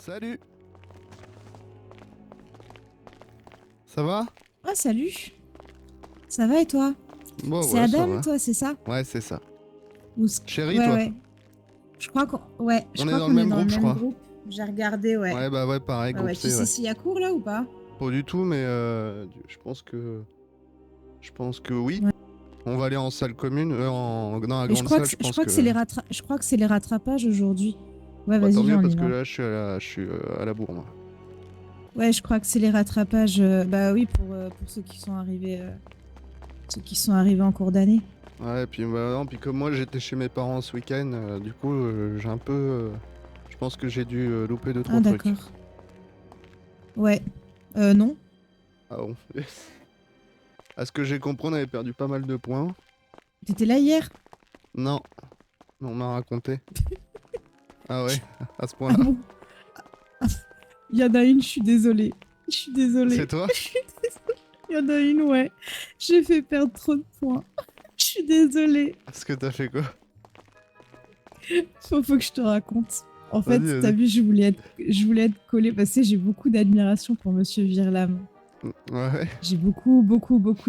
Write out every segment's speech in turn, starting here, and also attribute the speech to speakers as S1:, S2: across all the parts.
S1: Salut. Ça va?
S2: Oh, salut. Ça va et toi?
S1: Bon,
S2: C'est
S1: ouais, ça
S2: Adam,
S1: va.
S2: toi, c'est ça?
S1: Ouais, c'est ça.
S2: Ou...
S1: Chérie,
S2: ouais,
S1: toi?
S2: ouais. Je crois qu'on
S1: On est dans le même groupe, je crois.
S2: J'ai regardé, ouais.
S1: Ouais, bah ouais, pareil,
S2: Ouais,
S1: groupe
S2: ouais.
S1: C,
S2: Tu sais
S1: ouais.
S2: s'il y a cours là ou pas?
S1: Pas du tout, mais je pense que... Je pense que oui.
S2: Ouais.
S1: On va aller en salle commune, dans la
S2: Mais je
S1: grande
S2: crois
S1: salle,
S2: que,
S1: je pense
S2: je crois que c'est les rattrapages aujourd'hui. Ouais,
S1: Bah,
S2: vas-y,
S1: tant mieux,
S2: viens, on y
S1: parce que
S2: va.
S1: là, je suis à la bourre, moi.
S2: Ouais, je crois que c'est les rattrapages. Bah oui, pour ceux qui sont arrivés, en cours d'année.
S1: Ouais, puis, bah, non, puis comme moi, j'étais chez mes parents ce week-end, du coup, j'ai un peu... je pense que j'ai dû louper 2-3
S2: Ah,
S1: trucs.
S2: d'accord. Ouais. Non.
S1: Ah bon. À ce que j'ai compris, on avait perdu pas mal de points.
S2: T'étais là hier?
S1: Non, on m'a raconté. Ah ouais, à ce
S2: Ah
S1: point-là.
S2: bon? Il y en a une, je suis désolée. Je suis désolée.
S1: C'est toi?
S2: Il y en a une, ouais. J'ai fait perdre trop de points. Je suis désolée.
S1: Est-ce que t'as fait quoi?
S2: Faut que je te raconte. En fait,
S1: Vas-y,
S2: t'as
S1: vas-y.
S2: vu, je voulais être collée parce que j'ai beaucoup d'admiration pour Monsieur Virlam.
S1: Ouais.
S2: J'ai beaucoup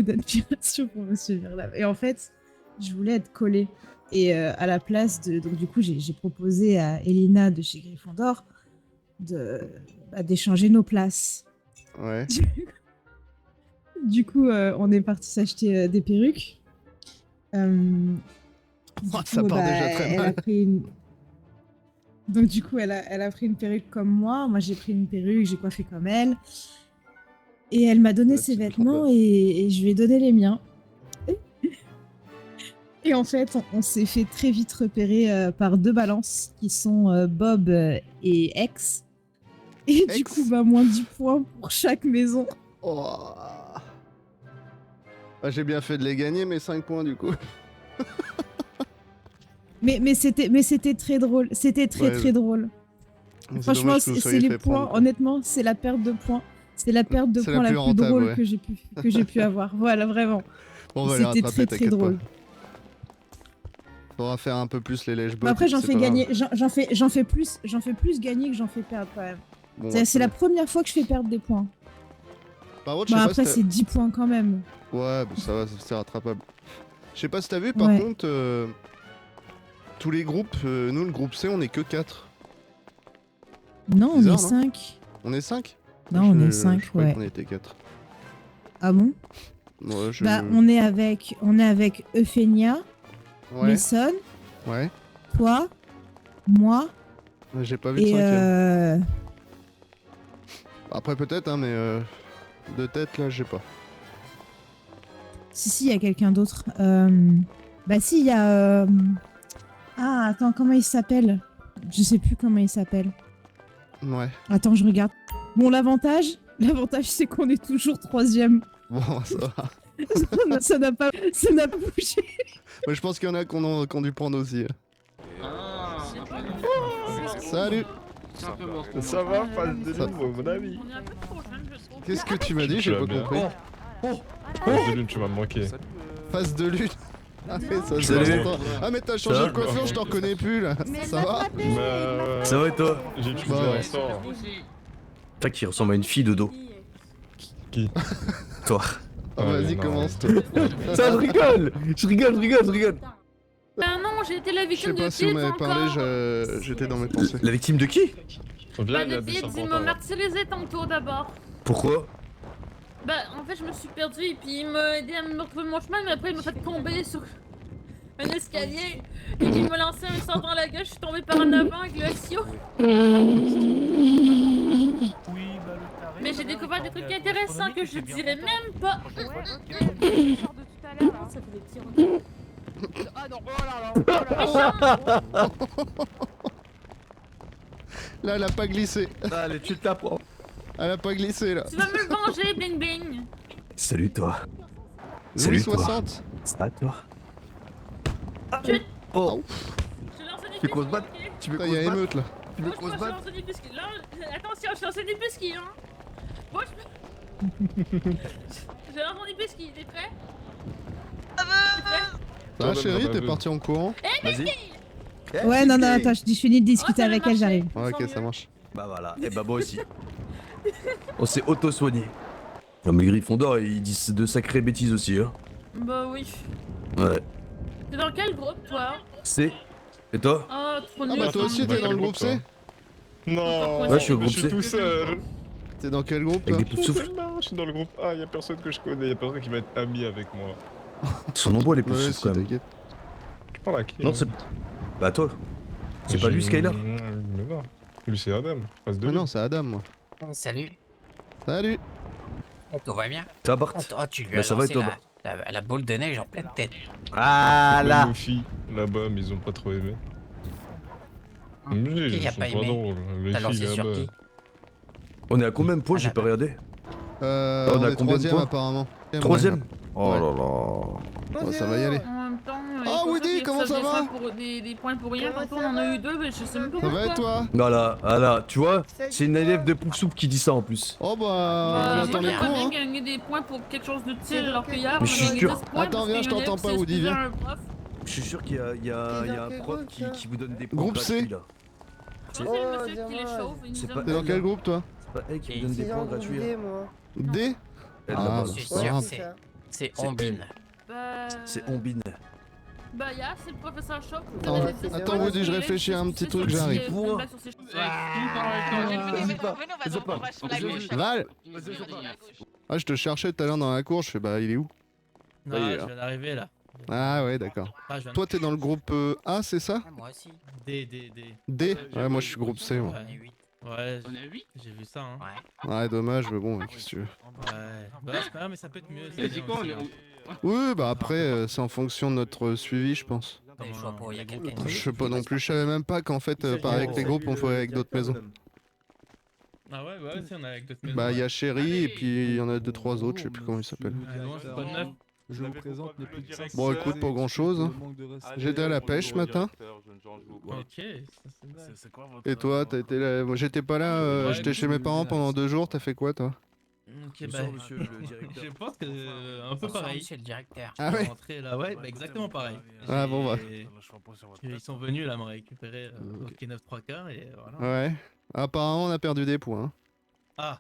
S2: d'admiration pour Monsieur Virlam. Et en fait, je voulais être collée. Et à la place de... Donc du coup, j'ai proposé à Elina de chez Gryffondor d'échanger nos places.
S1: Ouais.
S2: Du coup, on est parti s'acheter des perruques.
S1: Oh, ça part déjà très
S2: elle
S1: mal.
S2: a pris une... Donc du coup, elle a pris une perruque comme moi. Moi, j'ai pris une perruque, j'ai coiffé comme elle. Et elle m'a donné
S1: Ouais,
S2: ses
S1: c'est
S2: vêtements
S1: trop
S2: et je lui ai donné les miens. Et en fait, on s'est fait très vite repérer par deux balances qui sont Bob et X. Et du
S1: Ex
S2: coup, bah, moins 10 points pour chaque maison.
S1: Oh. Ah, j'ai bien fait de les gagner, mes 5 points, du coup.
S2: Mais c'était très drôle. C'était
S1: Ouais,
S2: très drôle.
S1: c'est
S2: Franchement,
S1: dommage que vous
S2: c'est
S1: soyez
S2: les
S1: fait
S2: points.
S1: prendre, quoi.
S2: Honnêtement, c'est la perte de points. C'est la perte de
S1: C'est
S2: points
S1: la
S2: la
S1: plus
S2: plus
S1: rentable,
S2: drôle
S1: ouais.
S2: que j'ai pu avoir. Voilà, vraiment.
S1: Bon, on va les
S2: C'était
S1: rattraper,
S2: très
S1: t'inquiète
S2: drôle.
S1: pas. Faudra faire un peu plus les lèche-bottes.
S2: Mais après, j'en
S1: c'est
S2: fais
S1: pas grave.
S2: gagner. J'en fais plus gagner que j'en fais perdre quand même.
S1: Bon,
S2: C'est la première fois que je fais perdre des points.
S1: Par contre, je
S2: Bon,
S1: sais pas
S2: après,
S1: si
S2: c'est 10 points quand même.
S1: Ouais, bah, ça va, c'est rattrapable. Je sais pas si t'as vu, par
S2: Ouais.
S1: contre, tous les groupes, nous, le groupe C, on est que 4.
S2: Non,
S1: Bizarre,
S2: on est
S1: non
S2: 5.
S1: On est 5?
S2: Non, on est 5,
S1: Je croyais
S2: ouais.
S1: qu'on était 4.
S2: Ah bon?
S1: Ouais,
S2: Bah, on est avec Euphénia,
S1: Ouais,
S2: Mason,
S1: ouais.
S2: toi, moi
S1: J'ai pas vu de
S2: et
S1: 5ème. Après, peut-être, hein, mais de tête, là, j'ai pas.
S2: Si, il y a quelqu'un d'autre. Bah si, il y a... Ah, attends, comment il s'appelle? Je sais plus comment il s'appelle.
S1: Ouais.
S2: Attends, je regarde. Bon, l'avantage, c'est qu'on est toujours 3ème.
S1: Bon, ça va.
S2: Ça n'a pas bougé.
S1: Ouais, je pense qu'il y en a qui ont dû prendre aussi. Salut.
S3: Ça va, face de
S1: Ça-
S3: lune, mon ami.
S4: On est un peu trop jeune, je trouve.
S1: Qu'est-ce que tu m'as dit? J'ai pas compris.
S3: Face de lune, tu m'as manqué.
S1: Face de lune. Ah, mais ça se
S3: Salut.
S1: voit. Ah, mais t'as changé
S3: Ça
S1: de
S3: va
S1: coiffure, je t'en reconnais plus là. Ça va?
S3: Ça
S5: va et toi?
S3: J'ai utilisé
S1: Bah ouais.
S3: un sort.
S5: Toi qui ressemble à une fille de dos.
S3: Qui?
S5: Toi.
S1: Ah,
S3: Ouais,
S1: vas-y,
S3: non.
S1: commence toi.
S5: Ça, je rigole.
S4: Ah non, j'ai été la
S1: Je sais
S4: victime de
S1: pas si vous
S4: titre
S1: m'avez parlé,
S4: encore.
S1: j'étais dans mes pensées.
S5: La victime de qui?
S4: Bah,
S3: Viens, il y a
S4: les
S3: des
S4: filles, ils
S3: serpentins.
S4: m'ont martyrisé tantôt d'abord.
S5: Pourquoi?
S4: Bah, en fait, je me suis perdue et puis ils m'ont aidé à me retrouver mon chemin, mais après, ils m'ont fait tomber sur un escalier et ils m'ont lancé un sort dans la gueule. Je suis tombée par un avant avec le SIO. Mais j'ai découvert des trucs intéressants que je dirais même pas. Ça fait des petits regards.
S6: Ah non, oh là là.
S1: Là, elle a pas glissé.
S5: Allez, tu te la prends.
S1: Elle a pas glissé là.
S4: Tu vas me venger, bling bling.
S5: Salut toi.
S1: Louis
S5: Salut, toi.
S1: 60.
S5: Ça va toi?
S4: Tu-
S5: Oh,
S4: Je lance un
S5: tu veux qu'on se batte?
S4: épusquille.
S5: Tu veux
S1: Putain,
S5: qu'on
S1: y a
S5: se batte?
S1: émeute là.
S5: Tu veux
S4: Bouge
S5: qu'on
S4: pas,
S5: se
S4: je
S5: batte?
S4: lance un épusquille. Là, attention, je lance un épusquille, hein. Bouge pas. Je lance un épusquille, t'es prêt? T'es prêt?
S1: Ça va,
S3: Toi,
S1: chérie,
S3: bah,
S1: t'es
S3: bah,
S1: parti en courant?
S5: Vas-y.
S2: Ouais, non, attends, je finis de discuter
S4: Oh, ça a
S2: avec elle,
S4: marché.
S2: j'arrive.
S1: Ouais, ok,
S4: Tant
S1: ça
S4: mieux.
S1: marche.
S5: Bah voilà, et bah moi aussi. On s'est auto-soigné. Non mais le Gryffondor, ils disent de sacrées bêtises aussi, hein.
S4: Bah oui.
S5: Ouais.
S4: T'es dans quel groupe, toi?
S5: C'est. Et toi?
S4: Ah, trop
S1: Ah
S4: nul.
S1: bah toi aussi t'es dans le groupe C?
S3: Non.
S4: Ouais, je suis au
S5: groupe
S3: Je suis
S5: C.
S3: tout seul.
S1: T'es dans quel groupe toi?
S5: Avec des poufs souffles.
S3: Non, je suis dans le groupe A, y'a personne que je connais, y'a personne qui va être ami avec moi.
S5: Ils sont nombreux les poufs
S1: Ouais,
S5: souffles
S1: si
S5: quand même.
S1: t'inquiète.
S3: Tu parles à qui?
S5: Non, c'est. Bah toi. C'est pas lui, Skylar?
S3: Mais non. Lui, c'est Adam. Face de
S1: Ah
S3: lui.
S1: non, c'est Adam moi.
S6: Salut.
S1: Salut.
S6: Tout va bien?
S5: Ça va, Bart?
S6: Oh, tu lui
S5: Bah,
S6: as
S5: ça va,
S6: lancé
S5: toi,
S6: la boule de neige en pleine tête.
S5: Ah
S3: Les
S5: là!
S3: Luffy, là-bas, mais ils ont pas trop aimé.
S6: Qui
S3: Ils
S6: a
S3: sont
S6: pas aimé?
S3: drôles. Les
S6: T'as
S3: filles
S6: lancé sur
S3: là-bas.
S6: qui?
S5: On est à combien de points? J'ai pas regardé.
S1: On
S5: on a
S1: est
S5: combien de
S1: 3ème
S5: points?
S1: apparemment.
S5: Troisième? Oh
S1: Ouais.
S5: là là.
S1: Ouais, ça va y aller.
S4: En même temps,
S1: Ah, Woody, comment ça va?
S4: Des points pour rien, tantôt on en a eu 2, mais je sais même pas
S1: Ça va
S4: pourquoi.
S1: et toi?
S5: Voilà, voilà, tu vois, c'est une élève de pouf souffle qui dit ça en plus.
S1: Oh bah,
S4: Bah,
S1: on
S4: moi
S1: attend les
S4: j'aimerais
S1: cours
S4: bien
S1: hein.
S4: gagner des points pour quelque chose d'utile, alors qu'hier
S5: Mais je suis
S4: on a gagné
S5: sûr.
S4: 10 points
S1: Attends,
S4: parce
S1: viens,
S4: qu'il
S1: je
S4: y a un
S1: t'entends
S4: élève
S1: pas,
S4: qui
S1: Woody,
S4: s'excusait
S1: viens.
S4: à un prof.
S5: Je suis sûr qu'il y a un prof qui vous donne des points
S1: Groupe C.
S5: gratuits là.
S4: Je crois que c'est le monsieur qui les chauffe, il
S5: C'est
S4: nous
S5: pas-
S4: donne
S1: T'es dans quel groupe toi?
S5: C'est pas elle qui vous donne des points gratuits là.
S1: D?
S5: Elle,
S1: Ah,
S5: là-bas,
S1: bah,
S6: Je suis
S1: c'est pas
S6: sûr
S1: grave.
S6: que c'est
S5: C'est
S6: Ombine.
S4: Bah...
S5: c'est Ombine.
S4: Bah ya, c'est le professeur Chauffe.
S1: Attends, Woody, je réfléchis à un petit truc, j'arrive. Val! Ah, je te cherchais tout à l'heure dans la cour, je fais bah il est où?
S7: Non,
S1: Ça y est,
S7: je
S1: là.
S7: viens d'arriver là.
S1: Ah ouais, d'accord.
S7: Ah, je viens
S1: Toi t'es dans le groupe A, c'est ça?
S6: Ah, moi aussi.
S7: D.
S1: D? Ouais, moi je suis groupe C. Moi.
S6: On est 8.
S7: Ouais,
S8: On est 8.
S7: j'ai vu ça, hein.
S6: Ouais.
S1: Ouais, dommage, mais bon, qu'est-ce que tu veux.
S7: Ouais. Bah, c'est pas grave, mais ça peut être mieux.
S8: T'as dit quoi? On est.
S1: Oui, bah après, c'est en fonction de notre suivi, je pense.
S6: Mais je vois pas, il y a quelqu'un
S1: Je sais pas non plus, je savais même pas qu'en fait, pareil avec les groupes, on ferait avec d'autres maisons.
S7: Ah ouais, si on est avec d'autres maisons.
S1: Bah, il y a Chéri et puis il y en a 2-3 autres, je sais plus comment ils s'appellent.
S7: Ah non, c'est pas de neuf.
S9: Je vous présente les plus de 5
S1: Bon, écoute, pas grand chose. J'étais à la pêche ce matin.
S7: Ok, ça c'est bien.
S1: Et toi, t'as été là. Moi, j'étais pas là,
S7: Ouais,
S1: j'étais chez mes parents pendant 2 jours, t'as fait quoi toi?
S7: Ok, bah.
S5: Bonsoir, monsieur le directeur.
S7: Je pense que un peu
S6: Bonsoir,
S7: pareil.
S6: monsieur le directeur.
S1: Ah ouais?
S7: Rentré là, ouais, bah exactement pareil.
S1: Ah bon, bah.
S7: Ils sont venus là me récupérer au quai 9 3 quarts et voilà.
S1: Ouais. Apparemment, on a perdu des points. hein.
S7: Ah,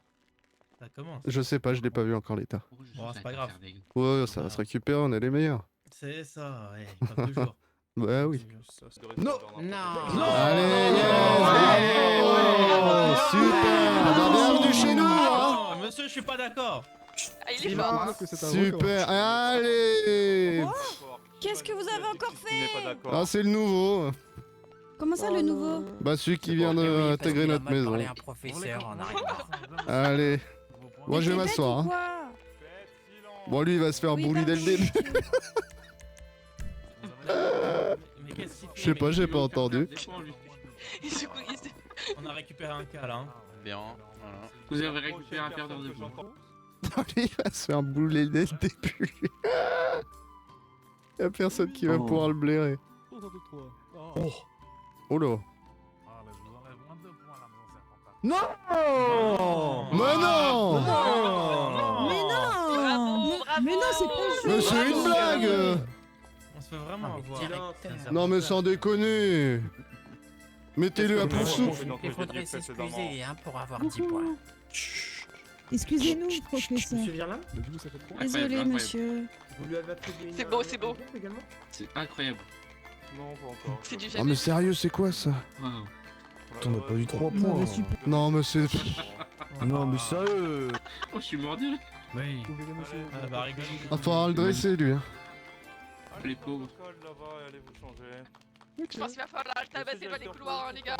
S7: ça commence.
S1: Je sais pas, je l'ai pas vu encore l'état.
S7: Bon, c'est pas grave.
S1: Ouais, ça va se récupérer, on est les meilleurs.
S7: C'est ça, ouais, comme toujours.
S1: Bah oui.
S5: Non.
S6: Non.
S1: Allez, yes,
S6: Bravo.
S1: super. Bah, bienvenue chez nous. hein.
S7: Non, monsieur, je suis pas d'accord.
S9: Il fort.
S1: Super. Allez.
S10: Qu'est-ce que vous avez encore fait?
S1: Ah, c'est le nouveau.
S10: Comment ça, le nouveau?
S1: Bah, celui qui vient
S6: Eh oui, parce
S1: d'intégrer
S6: qu'il a
S1: notre
S6: mal
S1: maison.
S6: parlé à un professeur en arrivant.
S1: Allez. Moi, je vais
S10: T'es bête
S1: m'asseoir.
S10: ou
S1: hein.
S10: quoi?
S1: Bon, lui, il va se faire
S10: Oui,
S1: bully dès le début.
S7: Mais qu'est-ce qu'il fait?
S1: Je sais pas, j'ai pas entendu.
S7: On a récupéré un cas là. Hein.
S8: Bien. Voilà. Vous avez récupéré un quart d'heure de points.
S1: Lui, il va se faire bully dès le début. Y'a personne qui va pouvoir le blairer. Oh là.
S5: Non.
S1: Mais non.
S10: Mais non! Mais non, c'est pas juste!
S1: Mais c'est une blague.
S7: On se fait vraiment avoir.
S6: Directeur.
S1: Non mais sans déconner. Mettez-le à pour souffle.
S6: Il faudrait s'excuser hein, pour avoir 10 points.
S2: Excusez-nous, professeur.
S10: Désolé, monsieur.
S11: C'est beau, c'est beau.
S8: C'est incroyable.
S11: C'est du
S1: Oh
S11: jamais.
S1: mais sérieux, c'est quoi ça?
S8: Wow.
S5: On a pas eu 3
S2: Non,
S5: points.
S2: mais super.
S1: Non mais c'est...
S5: Non mais sérieux.
S8: Oh, je suis mordu.
S7: Oui. Ah bah rigole.
S1: Va falloir le dresser lui. hein.
S8: Les pauvres.
S11: Je pense qu'il va falloir le tabasser dans les couloirs, hein, les gars.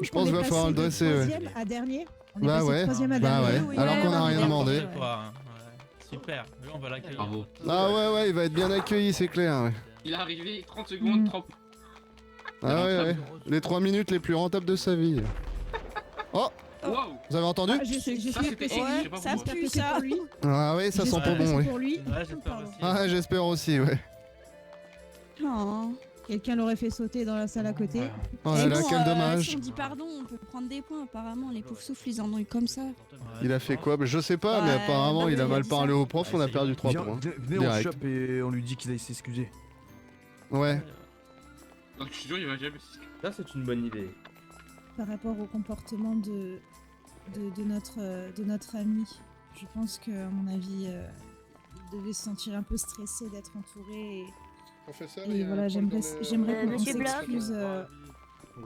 S1: Je pense qu'il va falloir le dresser, ouais.
S2: Troisième à dernier. On est
S1: Bah
S2: passé de
S1: ouais,
S2: troisième à
S1: bah
S2: dernier.
S1: ouais. Alors qu'on a rien demandé.
S7: N'importe quoi, hein. Ouais. Super, lui on va l'accueillir.
S8: Bravo.
S1: Ah ouais ouais, il va être bien accueilli, c'est clair. Ouais.
S8: Il est arrivé 30 secondes, 30.
S1: Ah ouais ouais. Les 3 minutes les plus rentables de sa vie. Oh,
S8: Waouh.
S1: vous avez entendu?
S2: Ah, j'ai
S8: Ça, c'était
S2: fait
S8: sexy, je sais pas
S10: ça
S8: pourquoi.
S10: pue ça!
S2: pour lui.
S1: Ah ouais, ça sent pas
S2: J'espère que
S1: bon,
S2: c'est
S1: oui.
S2: pour lui.
S7: Ouais, j'espère aussi.
S1: Ah, j'espère aussi, ouais.
S10: Non.
S2: Quelqu'un l'aurait fait sauter dans la salle à côté.
S1: Oh
S10: Et
S1: là là,
S10: bon,
S1: quel
S10: Si
S1: dommage.
S10: on dit pardon, on peut prendre des points. Apparemment, les pauvres souffles, ils en ont eu comme ça.
S1: Il a fait quoi? Bah, je sais pas, mais
S10: Ouais,
S1: apparemment
S10: non,
S1: il a
S10: mais
S1: mal
S10: ça-
S1: parlé au prof, on a perdu 3
S5: Viens,
S1: points.
S5: venez, on le
S1: Direct.
S5: chope et on lui dit qu'il aille s'excuser.
S1: Ouais.
S8: Donc, je suis sûr, il va jamais.
S9: Là, c'est une bonne idée.
S2: par rapport au comportement de notre ami. Je pense qu'à mon avis, il devait se sentir un peu stressé d'être entouré.
S1: Professeur,
S2: Et voilà, j'aimerais qu'on
S10: Monsieur Bloch.
S2: s'excuse.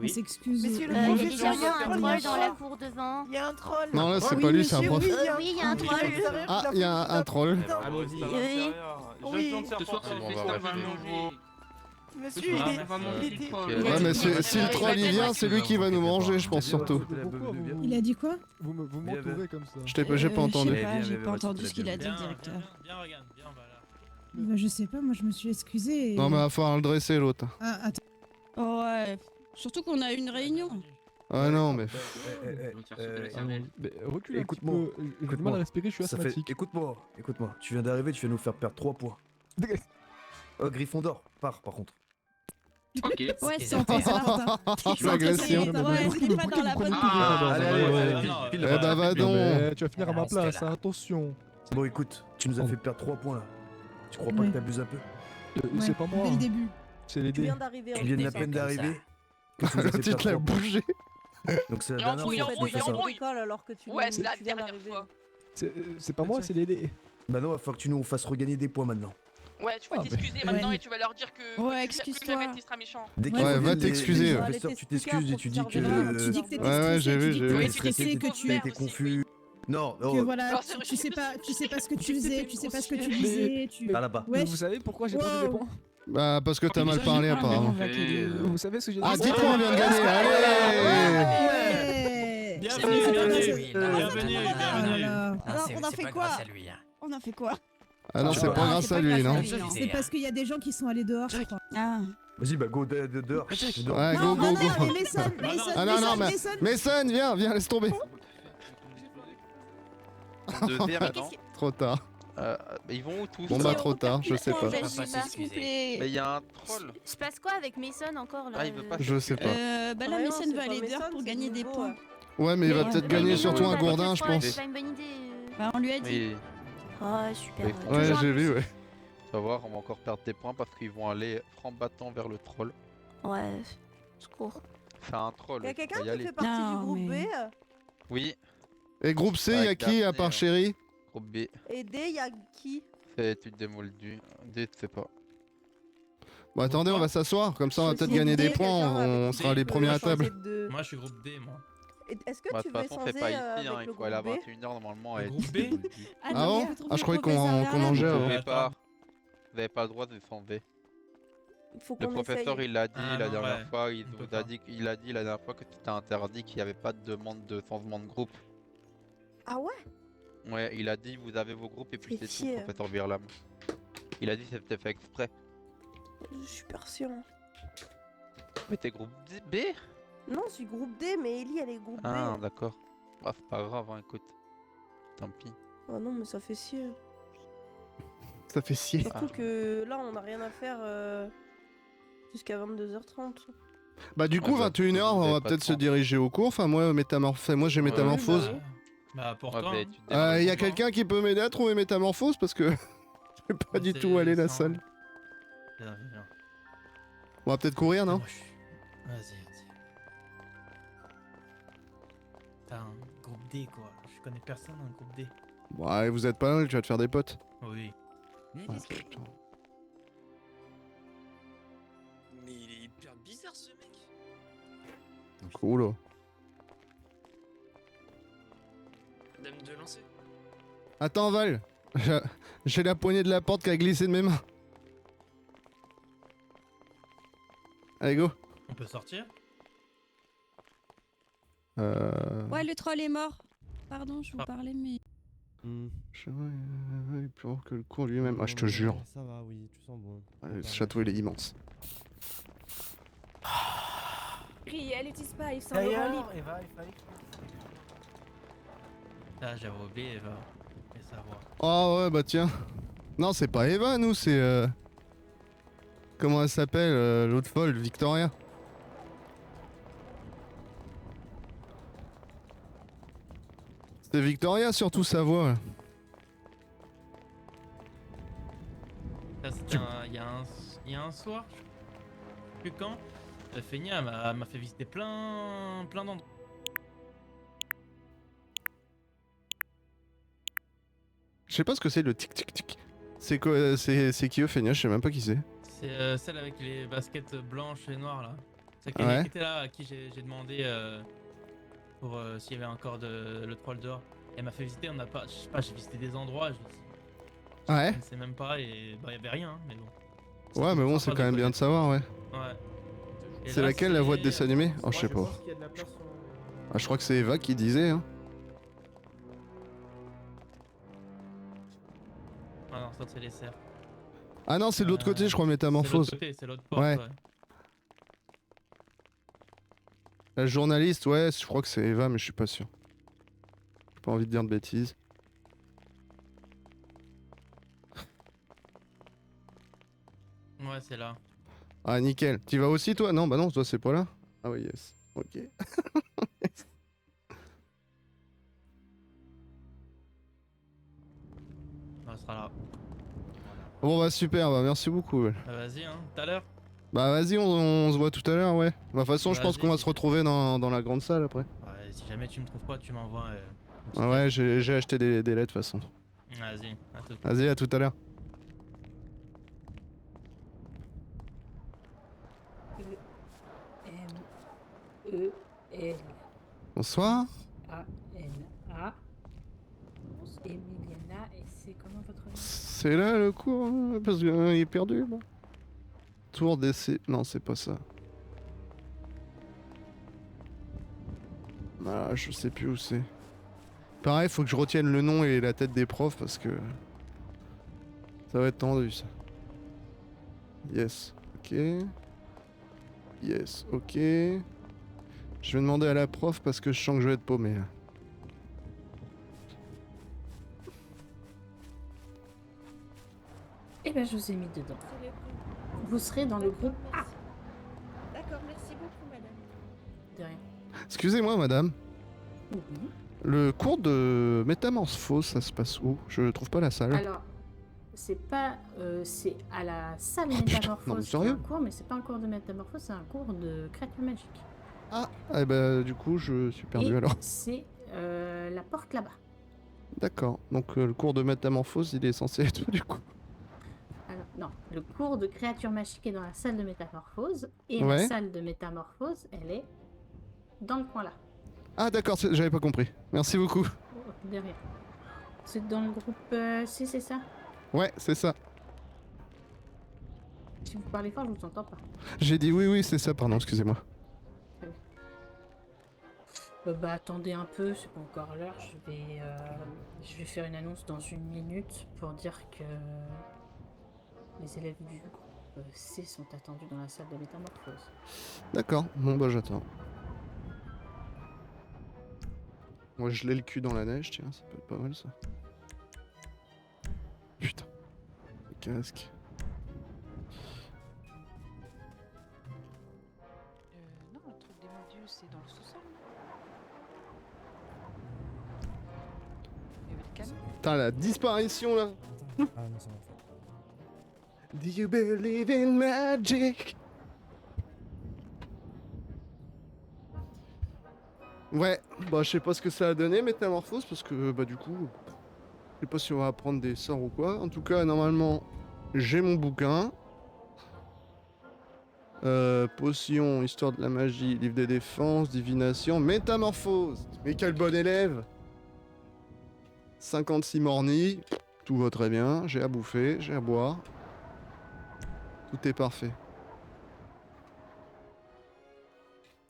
S2: On s'excuse.
S10: Monsieur le
S2: au-
S10: juge,
S2: au-
S10: il y a
S2: au-
S10: un
S2: au-
S10: troll dans la cour devant.
S6: Il y a un troll.
S1: Non, là, c'est
S2: oui,
S1: pas lui, c'est un
S2: monsieur,
S1: prof.
S10: Oui, il y a un troll.
S1: Ah, il y a un troll.
S10: Oui.
S6: Oui.
S8: Ce soir, c'est le
S3: on va
S8: festin, on va
S3: vérifier.
S8: manger.
S6: Monsieur,
S8: Ce soir,
S6: il
S8: on va manger
S6: est...
S8: du
S6: il était...
S8: troll.
S1: Ouais, mais si le troll il vient, c'est lui qui va nous manger, je pense surtout.
S2: Il a dit quoi?
S9: Vous m'entourez comme ça.
S1: J'ai pas entendu.
S2: J'ai pas entendu ce qu'il a dit, le directeur.
S7: Viens, regarde, viens, voilà.
S2: Bah, je sais pas, moi je me suis excusée.
S1: Non, mais il va falloir le dresser l'autre.
S2: Ah, attends.
S10: Ouais. Surtout qu'on a une réunion.
S1: Ah non, mais.
S9: Recule un
S5: Écoute-moi,
S9: petit peu. J'ai du mal à respirer, je suis
S5: Ça fait...
S9: asthmatique.
S5: Écoute-moi. Tu viens d'arriver, tu viens nous faire perdre 3 points. Gryffondor, par contre.
S8: Ok.
S10: Ouais, c'est intéressant.
S1: L'agression.
S10: Ouais, c'est pas dans la bonne
S8: Ah,
S1: Eh bah, va donc.
S9: Mais tu vas finir à ma place, hein, attention.
S5: Bon, écoute, tu nous as fait perdre 3 points là. Tu crois pas
S2: Ouais.
S5: que t'abuses un peu?
S9: C'est pas moi,
S2: Dès le début.
S9: c'est les
S6: Tu
S9: dés.
S6: viens d'arriver.
S5: Tu viens à peine d'arriver. que tu nous as fait
S1: Tu
S5: perdre
S1: te l'as
S5: 3 points.
S1: bougé.
S5: Donc c'est la
S11: Il
S5: dernière
S11: embrouille,
S5: fois que tu
S11: embrouille,
S5: fais ça.
S11: embrouille.
S6: alors que tu
S11: Ouais, c'est la
S6: tu viens
S11: dernière
S6: d'arriver.
S11: fois.
S9: C'est pas moi, c'est les dés.
S5: Bah non, il va falloir que tu nous fasses regagner des points maintenant.
S11: Ouais, tu vas
S9: Ah, mais-
S11: t'excuser maintenant et tu vas leur dire que.
S10: Ouais,
S11: que
S10: excuse-toi.
S11: le mec qui sera méchant.
S5: Dès
S2: Ouais,
S5: qu'il
S1: va
S5: revient
S1: t'excuser,
S5: des
S1: ouais.
S5: professeurs, tu t'excuses et tu dis que...
S2: Tu dis que t'étais
S1: Ouais, ouais,
S2: stressé,
S1: j'ai vu,
S2: tu dis
S1: j'ai
S2: que
S1: vu.
S2: t'étais
S11: Oui,
S2: stressé,
S11: tu
S2: que
S11: dis
S2: tu
S5: t'as
S11: que
S5: été
S11: aussi,
S5: confus. Non,
S2: que
S5: non,
S2: voilà,
S11: Alors, c'est
S2: tu sais pas ce que tu
S6: Tu
S2: faisais,
S6: t'es
S2: tu sais pas ce que
S6: grossier.
S2: tu disais, tu.
S5: pas là-bas.
S2: Ouais.
S9: Vous savez pourquoi j'ai perdu des
S2: Wow.
S9: points?
S1: Bah, parce que t'as mal parlé apparemment.
S9: Vous savez ce que j'ai dit?
S1: Ah, 10 points, on vient de gagner, allez.
S2: Ouais.
S7: Bienvenue, bienvenue,
S2: Oh là
S7: bienvenue.
S2: là.
S10: Alors, on a fait quoi? On a fait quoi?
S1: Ah non, c'est pas grâce à lui, non.
S2: C'est parce qu'il y a des gens qui sont allés dehors, je crois.
S10: Ah.
S5: Vas-y, bah go dehors.
S1: Ouais, go, go,
S2: non,
S1: go.
S2: mais Mason,
S1: Ah non, non, mais.
S2: Mason.
S1: Mason, viens, laisse tomber.
S6: Deux maintenant.
S1: Trop tard.
S6: Ils vont où tous?
S1: Bon bah, trop tard, je sais pas.
S10: S'il vous plaît.
S6: Mais il y a un troll.
S10: Il se passe quoi avec Mason encore là?
S6: Ah, il veut pas.
S1: Je sais pas.
S10: Bah là, Mason va aller dehors pour gagner des points.
S1: Ouais, mais il va
S10: Mais-
S1: peut-être
S10: mais
S1: gagner
S10: non,
S1: surtout
S10: il
S1: un
S10: va
S1: gourdin,
S10: peut-être
S1: je
S10: pas,
S1: pense.
S10: C'est pas une bonne idée.
S12: Bah, on lui a dit.
S6: Oui.
S12: Ah, super.
S6: Oui,
S1: Ouais,
S12: Toujours
S1: j'ai
S12: un
S1: vu,
S12: plus.
S1: ouais.
S6: Tu vas voir, on va encore perdre des points parce qu'ils vont aller franc battant vers le troll.
S12: Ouais, secours.
S6: C'est un troll.
S13: Il y a
S6: tu vas
S13: quelqu'un
S6: y
S13: qui
S6: aller.
S13: fait partie
S10: Non,
S13: du groupe
S10: mais-
S13: B.
S6: Oui,
S1: Et groupe C, il y a qui à part Chéri?
S6: groupe B.
S13: Et D, il y a qui?
S6: Fais étude des moldus. D, tu sais pas.
S1: Bon, attendez, on va s'asseoir, comme ça on va peut-être gagner des points, on sera les premiers à table.
S7: Moi, je suis groupe D, moi.
S13: Est-ce que
S6: Bah, de
S13: tu
S6: toute
S13: veux
S6: façon, fais pas
S13: échanger
S6: ici, hein,
S13: avec
S6: il
S13: le
S6: faut aller à
S13: groupe B
S6: 21h normalement.
S7: Le
S6: et
S7: groupe B
S6: étude des moldus.
S1: Ah bon? Ah, je croyais qu'on mangeait
S6: Vous
S1: avant.
S6: pouvez pas. Vous avez pas le droit de descendre D.
S13: Faut
S6: Le
S13: qu'on
S6: professeur
S13: essaye.
S6: il l'a dit
S7: Ah,
S6: la
S7: non,
S6: dernière
S7: ouais.
S6: fois, il
S7: On peut
S6: vous a
S7: pas.
S6: dit, il a dit la dernière fois que tu t'as interdit qu'il n'y avait pas de demande de changement de groupe.
S13: Ah ouais?
S6: Ouais, il a dit vous avez vos groupes et puis
S13: Fais
S6: c'est tout,
S13: chier.
S6: professeur Birlam. Il a dit c'était fait exprès.
S13: Je suis patient.
S6: Mais t'es groupe B?
S13: Non, je suis groupe D, mais Ellie, elle est groupe
S6: Ah
S13: B.
S6: d'accord. Ah c'est pas grave, hein, écoute. Tant pis.
S13: Oh non, mais ça fait chier.
S1: Ça fait chier.
S13: Surtout que là, on n'a rien à faire jusqu'à 22h30.
S1: Bah du coup,
S6: Ouais, bah,
S1: 21h,
S6: vous
S1: on
S6: avez
S1: va
S6: pas
S1: peut-être
S6: de
S1: se
S6: temps.
S1: diriger au cours. Enfin, moi, j'ai métamorphose.
S6: bah,
S7: Bah, pour
S6: Ouais,
S7: toi.
S6: mais
S7: hein.
S6: tu te débrouilles.
S1: Il y a quelqu'un qui peut m'aider à trouver métamorphose parce que je sais pas du tout où aller la
S7: sans-
S1: salle.
S7: Viens, viens.
S1: On va peut-être courir, non?
S7: Moi, je suis- Vas-y, vas-y. T'as un groupe D, quoi. Je connais personne dans le groupe D.
S1: Ouais, vous êtes pas mal, tu vas te faire des potes.
S7: Oui.
S1: Ah, putain.
S14: Mais il est hyper bizarre ce mec.
S1: Cool.
S14: Dame de lancer.
S1: Attends, Val. J'ai la poignée de la porte qui a glissé de mes mains. Allez, go.
S7: On peut sortir?
S10: Ouais, le troll est mort. Pardon, je vous parlais, mais.
S1: Je sais pas, il est plus haut que le cours lui-même. Ah, je te jure.
S9: Ça va, oui, tu sens bon.
S1: Ouais, ce château, il est immense.
S13: Elle utilise pas, il sort le rang libre.
S7: Eva, il fallait que... Ah, j'avais oublié Eva. Et savoir.
S1: Oh ouais, bah tiens. Non, c'est pas Eva, nous, c'est... Comment elle s'appelle, l'autre folle, Victoria. C'était Victoria, surtout sa voix.
S7: Ça, c'était un... Il y a un soir, je sais plus quand, Feigna m'a fait visiter plein d'endroits.
S1: Je sais pas ce que c'est le tic tic tic. C'est quoi? C'est qui Euphénia? Je sais même pas qui c'est.
S7: C'est celle avec les baskets blanches et noires là. Celle qui
S1: Ouais.
S7: était là, à qui j'ai demandé pour s'il y avait encore le troll dehors. Elle m'a fait visiter, on n'a pas. Je sais pas, j'ai visité des endroits,
S1: Ouais.
S7: je sais même pas et bah y avait rien, hein, mais bon.
S1: Ouais, mais bon, c'est quand même bien de savoir, ouais.
S7: Ouais. Et
S1: C'est
S7: là,
S1: laquelle la voix de dessin animé? Oh, je sais pas.
S9: pense qu'il y a de la place sur-
S1: Ah, je crois que c'est Eva qui disait, hein.
S7: Ah non, ça c'est les cerfs.
S1: Ah non, c'est de l'autre côté, je crois, Métamorphose.
S7: C'est l'autre côté, c'est l'autre porte.
S1: Ouais.
S7: Ouais.
S1: La journaliste, ouais, je crois que c'est Eva, mais je suis pas sûr. J'ai pas envie de dire de bêtises.
S7: Ouais, c'est là.
S1: Ah, nickel. Tu vas aussi, toi? Non, bah non, toi, c'est pas là. Ah oui, yes. Ok.
S7: On sera là.
S1: Bon, bah super, bah merci beaucoup. Ouais.
S7: Bah, vas-y, hein, tout à l'heure.
S1: Bah vas-y, on se voit tout à l'heure, ouais. Bah, de toute façon, je pense
S7: Vas-y.
S1: qu'on va se retrouver dans la grande salle après.
S7: Ouais, si jamais tu me trouves pas, tu m'envoies.
S1: Ah ouais, j'ai acheté des lettres de toute façon.
S7: Vas-y, à tout.
S1: Vas-y, à tout à l'heure.
S10: E-M-E-L
S1: Bonsoir.
S10: A-N-A. Emiliana, et c'est comment votre nom?
S1: C'est là le cours, hein, parce qu'il est perdu là. Tour d'essai. Non, c'est pas ça. Ah, je sais plus où c'est. Pareil, faut que je retienne le nom et la tête des profs parce que ça va être tendu ça. Yes, ok. Yes, ok. Je vais demander à la prof parce que je sens que je vais être paumé là.
S10: Eh ben, je vous ai mis dedans. Vous serez dans le groupe A.
S13: D'accord, merci beaucoup, madame.
S10: De rien.
S1: Excusez-moi madame.
S10: Oui.
S1: Le cours de métamorphose, ça se passe où? Je trouve pas la salle.
S10: Alors, c'est pas. C'est à la salle
S1: Oh, putain,
S10: métamorphose.
S1: non, mais
S10: qu'il y a
S1: sérieux
S10: un cours, mais c'est pas un cours de métamorphose, c'est un cours de créature magique.
S1: Ah, eh ben du coup, je suis perdu
S10: Et
S1: alors.
S10: c'est la porte là-bas.
S1: D'accord. Donc le cours de métamorphose, il est censé être où du coup?
S10: Alors, non, le cours de créature magique est dans la salle de métamorphose. Et
S1: Ouais.
S10: la salle de métamorphose, elle est dans le coin là.
S1: Ah d'accord, j'avais pas compris. Merci beaucoup.
S10: De rien. C'est dans le groupe C, c'est ça?
S1: Ouais, c'est ça.
S10: Si vous parlez fort, je vous entends pas.
S1: J'ai dit oui, oui, c'est ça, pardon, excusez-moi.
S10: Bah attendez un peu, c'est pas encore l'heure. Je vais faire une annonce dans 1 minute pour dire que les élèves du groupe C sont attendus dans la salle de métamorphose.
S1: D'accord, bon bah j'attends. Moi je l'ai le cul dans la neige, tiens, ça peut être pas mal ça. Putain. Le casque.
S15: Non, le truc des modules, c'est dans le sous-sol. Il y avait le canon.
S1: Putain, la disparition là.
S9: Ah non, ça va faire.
S1: Do you believe in magic? Ouais, bah je sais pas ce que ça a donné métamorphose parce que bah du coup, je sais pas si on va apprendre des sorts ou quoi. En tout cas, normalement, j'ai mon bouquin. Potion, histoire de la magie, livre des défenses, divination, métamorphose. Mais quel bon élève! 56 mornis, tout va très bien, j'ai à bouffer, j'ai à boire. Tout est parfait.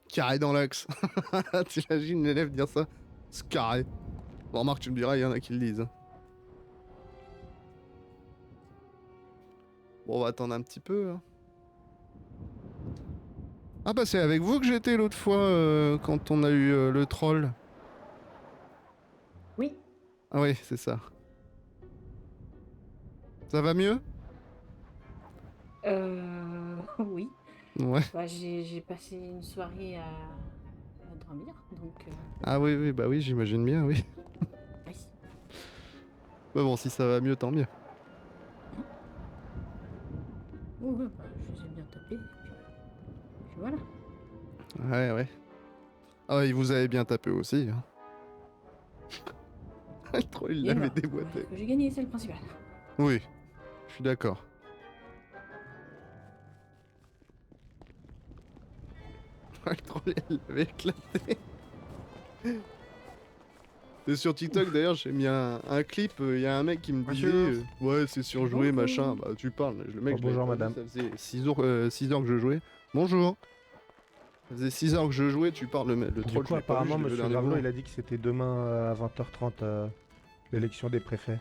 S1: Carré dans l'axe. T'imagines l'élève dire ça? C'est carré. Bon, remarque, tu me diras, il y en a qui le disent. hein. Bon, on va attendre un petit peu. hein. Ah bah c'est avec vous que j'étais l'autre fois quand on a eu le troll.
S10: Oui.
S1: Ah oui, c'est ça. Ça va mieux?
S10: Oui.
S1: Ouais.
S10: Bah, j'ai passé une soirée à dormir, donc...
S1: Ah oui, oui, bah oui, j'imagine bien, oui.
S10: Oui.
S1: Bah bon, si ça va mieux, tant mieux.
S10: Oui, bah, je les ai bien tapés, et puis voilà.
S1: Ouais, ouais. Ah ouais, il vous avait bien tapé aussi. Hein. Le troll, il
S10: Et
S1: l'avait
S10: alors,
S1: déboîté.
S10: J'ai gagné, c'est le principal.
S1: Oui, je suis d'accord. Le troll, il l'avait éclaté. Et sur TikTok d'ailleurs, j'ai mis un clip, il y a un mec qui me disait ouais, c'est surjoué, machin. Bah, tu parles, le mec.
S3: Bonjour,
S1: je l'avais pas
S3: madame.
S1: vu, ça faisait 6 heures que je jouais. Bonjour. Ça faisait 6 heures que je jouais, tu parles, le
S3: Du
S1: troll.
S3: coup,
S1: je l'ai pas vu,
S3: apparemment,
S1: je l'ai vu
S3: monsieur
S1: au dernier
S3: Gravelot,
S1: moment.
S3: il a dit que c'était demain à 20h30 l'élection des préfets.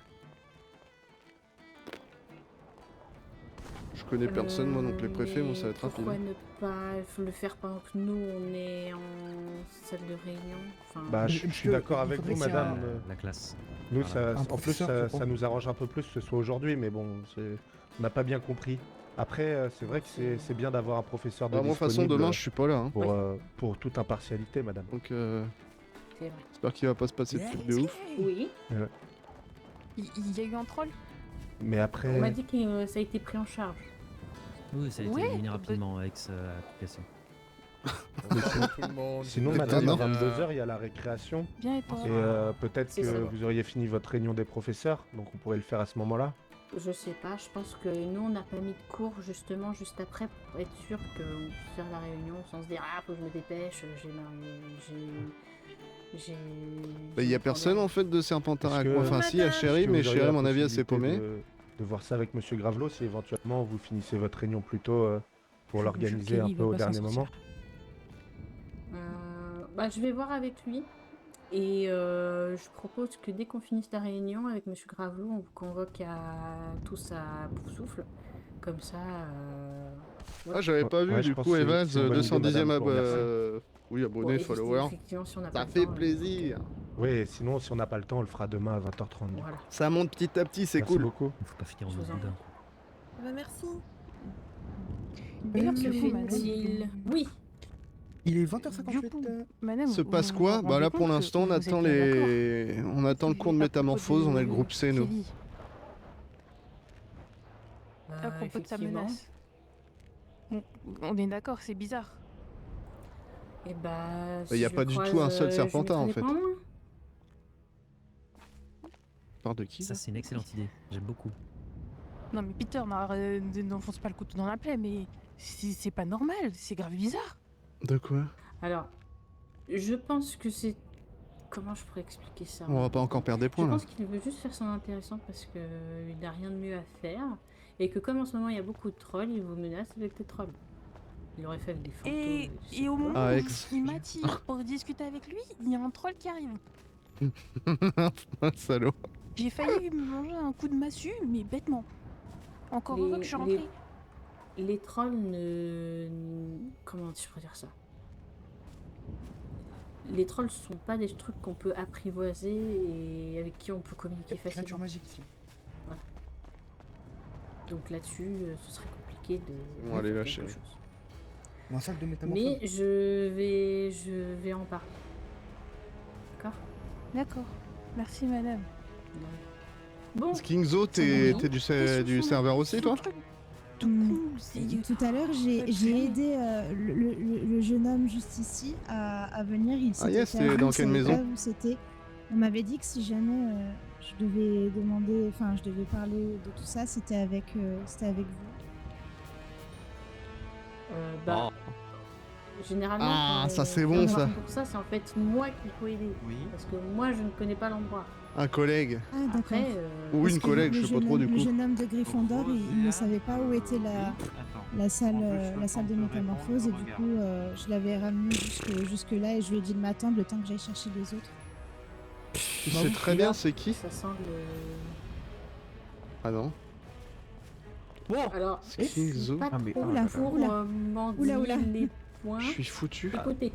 S1: Je connais personne, moi, donc les préfets, moi, ça va être rapide.
S10: Pourquoi ne pas le faire pendant que nous, on est en salle de réunion enfin...
S3: Bah, je suis d'accord avec vous, madame.
S9: La classe.
S3: Nous,
S9: Voilà.
S3: en plus, ça nous arrange un peu plus que ce soit aujourd'hui, mais bon, on n'a pas bien compris. Après, c'est vrai que c'est bien d'avoir un professeur de
S1: Bah, moi, de toute façon,
S3: disponible
S1: demain, je suis pas là. Hein.
S3: pour toute impartialité, madame.
S1: Donc,
S10: C'est vrai.
S1: j'espère qu'il va pas se passer de trucs de ouf.
S10: Oui.
S15: Il y a eu un troll.
S3: Mais après...
S10: On m'a dit que ça a été pris en charge.
S9: Oui, ça a été éliminé rapidement avec l'application.
S3: Sinon, madame, à 22h, il y a la récréation.
S15: Bien et toi
S3: Et peut-être
S10: C'est
S3: que
S10: ça.
S3: vous auriez fini votre réunion des professeurs, donc on pourrait le faire à ce moment-là.
S10: Je sais pas, je pense que nous, on n'a pas mis de cours justement juste après pour être sûr qu'on puisse faire la réunion sans se dire ah, faut que je me dépêche, j'ai.
S1: Bah, y a personne en fait de Serpentard avec
S3: Est-ce
S1: moi.
S3: que-
S1: Enfin, si, il y a
S3: Est-ce
S1: Chéri,
S3: que
S1: mais
S3: vous auriez
S1: Chéri, à
S3: la
S1: mon avis, elle s'est
S3: possibilité
S1: paumée.
S3: de voir ça avec monsieur Gravelot, si éventuellement vous finissez votre réunion plus tôt pour l'organiser
S15: Kelly,
S3: un
S15: il
S3: peu
S15: va
S3: au
S15: pas
S3: dernier
S15: s'en
S3: moment.
S15: sortir.
S10: Bah, je vais voir avec lui. Et je propose que dès qu'on finisse la réunion avec monsieur Gravelot, on vous convoque tous à Poufsouffle. Comme ça.
S1: Ah, j'avais pas vu,
S3: Ouais, je
S1: du
S3: pense
S1: coup,
S3: que c'est
S1: Evaz,
S3: une bonne idée,
S1: 210ème
S3: madame, je vous
S1: oui, abonné,
S10: Bon,
S1: follower.
S10: effectivement, si on n'a pas
S1: Ça
S10: le
S1: fait
S10: temps,
S1: plaisir.
S3: Oui, sinon, si on n'a pas le temps, on le fera demain à 20h30.
S10: Voilà.
S1: Ça monte petit à petit, c'est
S3: Merci
S1: cool.
S3: beaucoup.
S9: Il faut pas finir en
S10: Je vous en
S9: boudin.
S13: Bah merci.
S15: D'ailleurs,
S10: Que
S15: c'est vous, madame.
S10: fait-il Oui.
S9: Il est
S15: Du
S9: 20h58.
S15: coup, madame,
S1: Se
S15: vous
S1: passe
S15: vous
S1: quoi
S15: rendez
S1: Bah là,
S15: compte
S1: pour
S15: que
S1: l'instant, on
S15: vous
S1: attend
S15: êtes bien
S1: les... On attend le cours de
S15: À propos
S1: métamorphose, on est le
S15: de
S1: groupe C, nous.
S15: Kelly. À propos de sa
S10: Effectivement.
S15: menace. On est d'accord, c'est bizarre.
S10: Et bah.
S1: Bah, y a pas du tout un seul Serpentard, en fait.
S10: Moi.
S1: Par de qui
S9: Ça, c'est une excellente idée. J'aime beaucoup.
S15: Non mais Peter, n'enfonce pas le couteau dans la plaie, mais c'est pas normal, c'est grave bizarre.
S1: De quoi
S10: Alors, je pense que c'est. Comment je pourrais expliquer ça
S1: On va pas encore perdre des
S10: Je
S1: points, là.
S10: pense qu'il veut juste faire son intéressant parce qu'il n'a rien de mieux à faire. Et que comme en ce moment il y a beaucoup de trolls, il vous menace avec des trolls. Il aurait fait avec des fantômes.
S15: Et au moment
S1: Ah,
S15: où
S1: ex.
S15: il m'attire pour discuter avec lui, il y a un troll qui arrive.
S1: Salaud.
S15: J'ai failli me manger un coup de massue, mais bêtement. Encore heureux que je suis rentrée.
S10: Les trolls ne. Comment je pourrais dire ça? Les trolls sont pas des trucs qu'on peut apprivoiser et avec qui on peut communiquer facilement.
S9: magique ici.
S10: Voilà. Donc là-dessus, ce serait compliqué de.
S1: Bon, allez,
S10: faire
S1: là,
S10: quelque
S1: chérie.
S10: chose.
S9: Dans la salle de métamorphose.
S10: Mais je vais en parler. D'accord?
S15: D'accord. Merci madame.
S10: Bon.
S1: Kingzo, t'es du serveur aussi, toi
S2: Tout à l'heure, j'ai aidé le jeune homme juste ici à venir. Il s'était
S1: yes,
S2: perdu,
S1: t'es dans
S2: il
S1: quelle
S2: savait
S1: maison
S2: pas où c'était. On m'avait dit que si jamais je devais demander, enfin, je devais parler de tout ça, c'était avec vous.
S10: Bah, généralement,
S1: Ah,
S10: quand,
S1: ça, c'est
S10: quand
S1: bon,
S10: on
S1: ça.
S10: va pour ça, c'est en fait moi qu'il faut aider.
S9: Oui.
S10: Parce que moi, je ne connais pas l'endroit.
S1: Un collègue.
S2: Ah, d'accord.
S10: Après,
S1: Ou
S2: Parce
S1: une
S2: que
S1: collègue,
S2: le
S1: je sais pas
S2: jeune
S1: trop,
S2: homme-
S1: du
S2: Le
S1: coup.
S2: jeune homme de Gryffondor, il ne savait pas où était la salle de métamorphose et du coup, je l'avais ramené jusque là et je lui ai dit de m'attendre le temps que j'aille chercher les autres.
S1: Tu sais très bien c'est qui
S10: ça sent le.
S1: Ah non.
S10: Alors,
S1: C'est Kingzo.
S10: pas trop
S2: Oula,
S10: pour
S2: oula.
S10: mendier
S2: Oula.
S10: les points.
S1: Je suis foutu.
S10: Écoutez,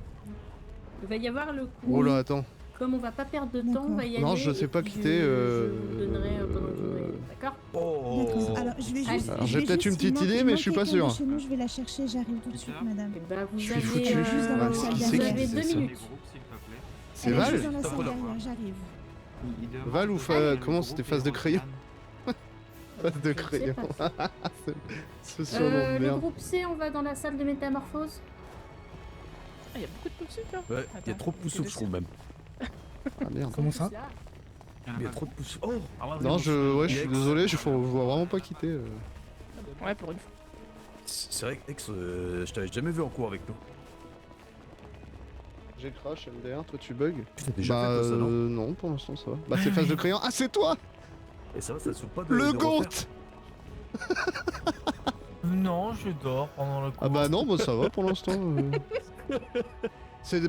S10: il va y avoir le coup.
S1: Oh là, attends.
S10: Comme on va pas perdre de temps, on va y aller.
S1: Non, je sais pas
S10: et puis
S1: quitter,
S10: Je vous donnerai pendant que vous voulez, d'accord?
S2: D'accord. Alors, je vais juste.
S1: Alors, j'ai peut-être une petite idée, mais je suis pas sûr.
S2: Chez nous, je vais la chercher, j'arrive tout de suite, madame.
S10: Et bah, vous
S1: Je suis
S10: avez,
S1: foutu.
S2: juste dans la
S1: Ah,
S2: salle
S1: qui
S10: vous
S1: c'est
S2: derrière.
S1: qui
S10: avez
S1: faisait
S10: 2
S1: ça
S10: minutes.
S1: C'est
S2: Elle est
S1: Val
S2: juste dans la salle derrière, j'arrive.
S1: Val ou comment c'était face de crayon Face de crayon.
S10: pas.
S1: Ce surnom de
S10: Le
S1: merde.
S10: groupe C, on va dans la salle de métamorphose.
S15: Ah, y a beaucoup de poussous, toi.
S5: Ouais, il y a
S15: Attends,
S5: trop de poussouf, je trouve même.
S1: Ah merde.
S5: Comment ça? Il y a trop de poussouf. Oh
S1: Non, ouais, je suis désolé, je vois vraiment pas quitter.
S15: Ouais, pour une fois.
S5: C'est vrai que Ex, je t'avais jamais vu en cours avec nous.
S1: J'ai crash MDR, toi tu bug.
S5: T'as déjà fait toi, ça, non?
S1: Non, pour l'instant ça va. Bah c'est phase de crayon. Ah c'est toi!
S5: Et ça va, ça souffle pas de.
S1: Le
S5: de
S1: GOAT!
S5: refaire.
S16: Non, je dors pendant le cours.
S1: Ah bah non, bah ça va pour l'instant.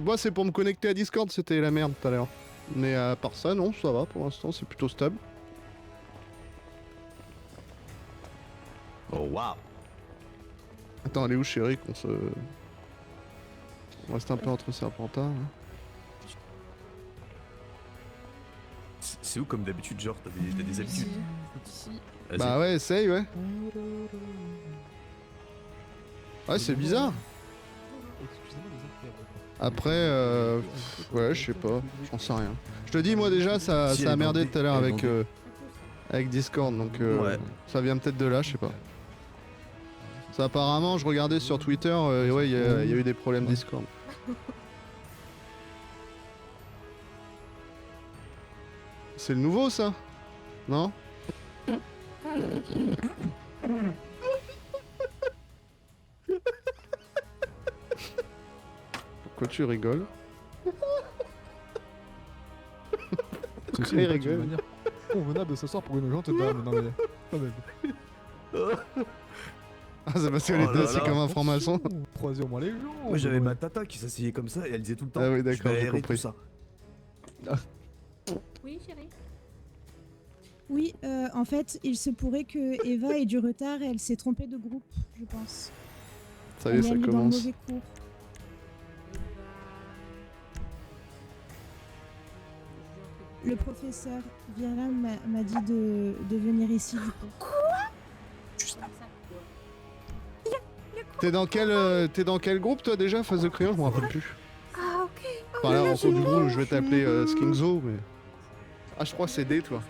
S1: Moi c'est pour me connecter à Discord, c'était la merde tout à l'heure. Mais à part ça, non, ça va pour l'instant, c'est plutôt stable.
S5: Oh waouh!
S1: Attends, elle est où chérie qu'on se... On reste un peu entre Serpentard. Là.
S5: C'est où comme d'habitude, genre t'as des habitudes? Vas-y.
S1: Bah ouais, essaye, ouais. Ouais, c'est bizarre. Après, ouais, je sais pas, j'en sais rien. Je te dis, moi déjà, ça
S5: Si,
S1: a
S5: elle est
S1: merdé
S5: bandée,
S1: tout à l'heure
S5: elle est
S1: avec Discord, donc
S5: Ouais.
S1: ça vient peut-être de là, je sais pas. Ça apparemment, je regardais sur Twitter, et ouais, il y a eu des problèmes Discord. C'est le nouveau ça? Non? Pourquoi tu rigoles?
S17: Ceci
S1: Il
S17: est pas
S1: rigole.
S17: d'une manière convenable de s'asseoir pour une gente dame. Non mais, quand même.
S1: Ah, c'est parce qu'elle était assis comme un franc-maçon.
S17: Troisième mois les jours.
S5: Moi j'avais ma tata qui s'asseyait comme ça et elle disait tout le temps.
S1: Ah oui,
S5: je
S1: d'accord,
S5: vais
S1: j'ai
S5: aérer
S1: compris.
S5: tout ça.
S10: Oui, chérie.
S2: Oui, en fait, il se pourrait que Eva ait du retard et elle s'est trompée de groupe, je pense.
S1: Ça y est, ça
S2: Elle est dans le
S1: commence.
S2: mauvais cours. Le professeur Virlam m'a dit de venir ici du coup.
S1: T'es dans quel groupe toi déjà, phase de crayon? Je me rappelle plus.
S12: Ah, ok.
S1: Par là, en cours du groupe, je vais t'appeler Skingzo, mais... Ah, je crois que c'est D, toi.